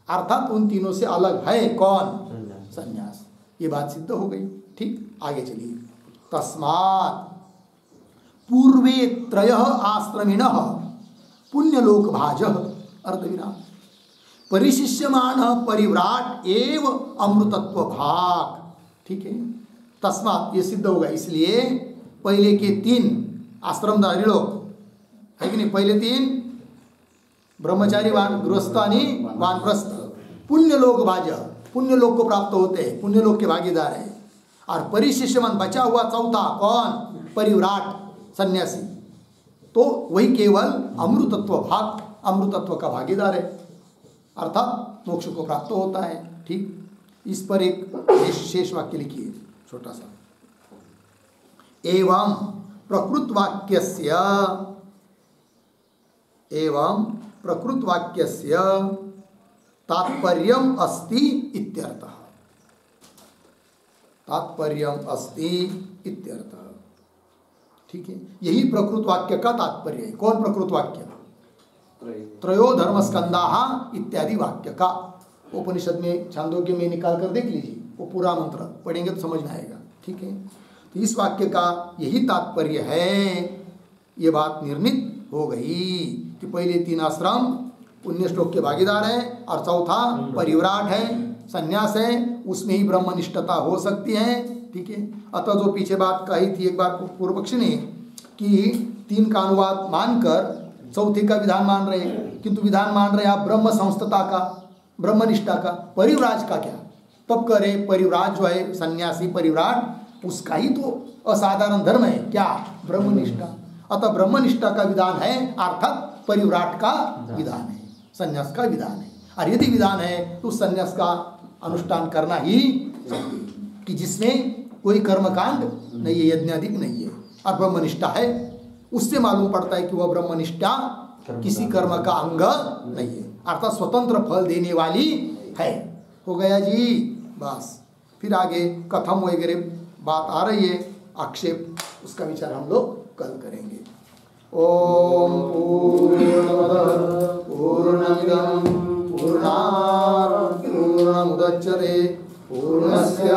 A: अर्थात उन तीनों से अलग है कौन? संन्यास। ये बात सिद्ध हो गई। ठीक, आगे चलिए। तस्मात् पूर्वे त्रयः आश्रमिणः पुण्यलोक भाज अर्धविराम परिशिष्यमान परिव्राट एव अमृतत्व भाग। ठीक है, तस्मात् ये सिद्ध होगा। इसलिए पहले के 3 आश्रमधारी लोग है कि नहीं, पहले 3 ब्रह्मचारी गृहस्थ आणि वानप्रस्थ पुण्यलोक भाज, पुण्यलोक को प्राप्त होते हैं, पुण्यलोक के भागीदार है। और परिशिष्यमान बचा हुआ चौथा कौन? परिव्राट सन्यासी, तो वही केवल अमृतत्व भाग, अमृतत्व का भागीदार है, अर्थात मोक्ष को प्राप्त होता है। ठीक, इस पर एक शेष वाक्य लिखिए छोटा सा। एवं प्रकृत वाक्यस्य, एवं प्रकृत वाक्यस्य तात्पर्यम अस्ति इत्यर्थः, तात्पर्यम अस्ति इत्यर्थः। ठीक है, यही प्रकृत वाक्य का तात्पर्य है। कौन प्रकृत वाक्य? त्रयो धर्मस्कंदाः इत्यादि वाक्य का। उपनिषद में छांदोग्य में निकाल कर देख लीजिए, वो पूरा मंत्र पढ़ेंगे तो समझ में आएगा। ठीक है, तो इस वाक्य का यही तात्पर्य है। ये बात निर्णित हो गई कि पहले 3 आश्रम पुण्य श्लोक के भागीदार हैं और चौथा परिव्राट है, संन्यास है, उसमें ही ब्रह्मनिष्ठता हो सकती है। ठीक है, अतः जो पीछे बात कही थी एक बार पूर्व पक्षी ने कि 3 का अनुवाद मानकर चौथे का विधान मान रहे, किंतु विधान मान रहे आप ब्रह्म संस्थता का, ब्रह्मनिष्ठा का। परिव्राज का क्या? तब करे परिव्राज जो है सन्यासी परिव्राट, उसका ही तो असाधारण धर्म है क्या? ब्रह्मनिष्ठा। अतः ब्रह्मनिष्ठा का विधान है, अर्थात परिव्राट का विधान है, संन्यास का विधान है। और यदि विधान है तो संन्यास का अनुष्ठान करना ही चाहिए, कि जिसमें कोई कर्मकांड नहीं है, यज्ञाधिक नहीं है, और ब्रह्मनिष्ठा है। उससे मालूम पड़ता है कि वह ब्रह्मनिष्ठा किसी कर्म का अंग नहीं है, अर्थात स्वतंत्र फल देने वाली है। हो गया जी, बस। फिर आगे कथम वगैरह बात आ रही है, आक्षेप, उसका विचार हम लोग कल करेंगे। ओम पूर्णमदः पूर्णमिदं पूर्णात् पूर्णमुदच्यते पूर्णस्य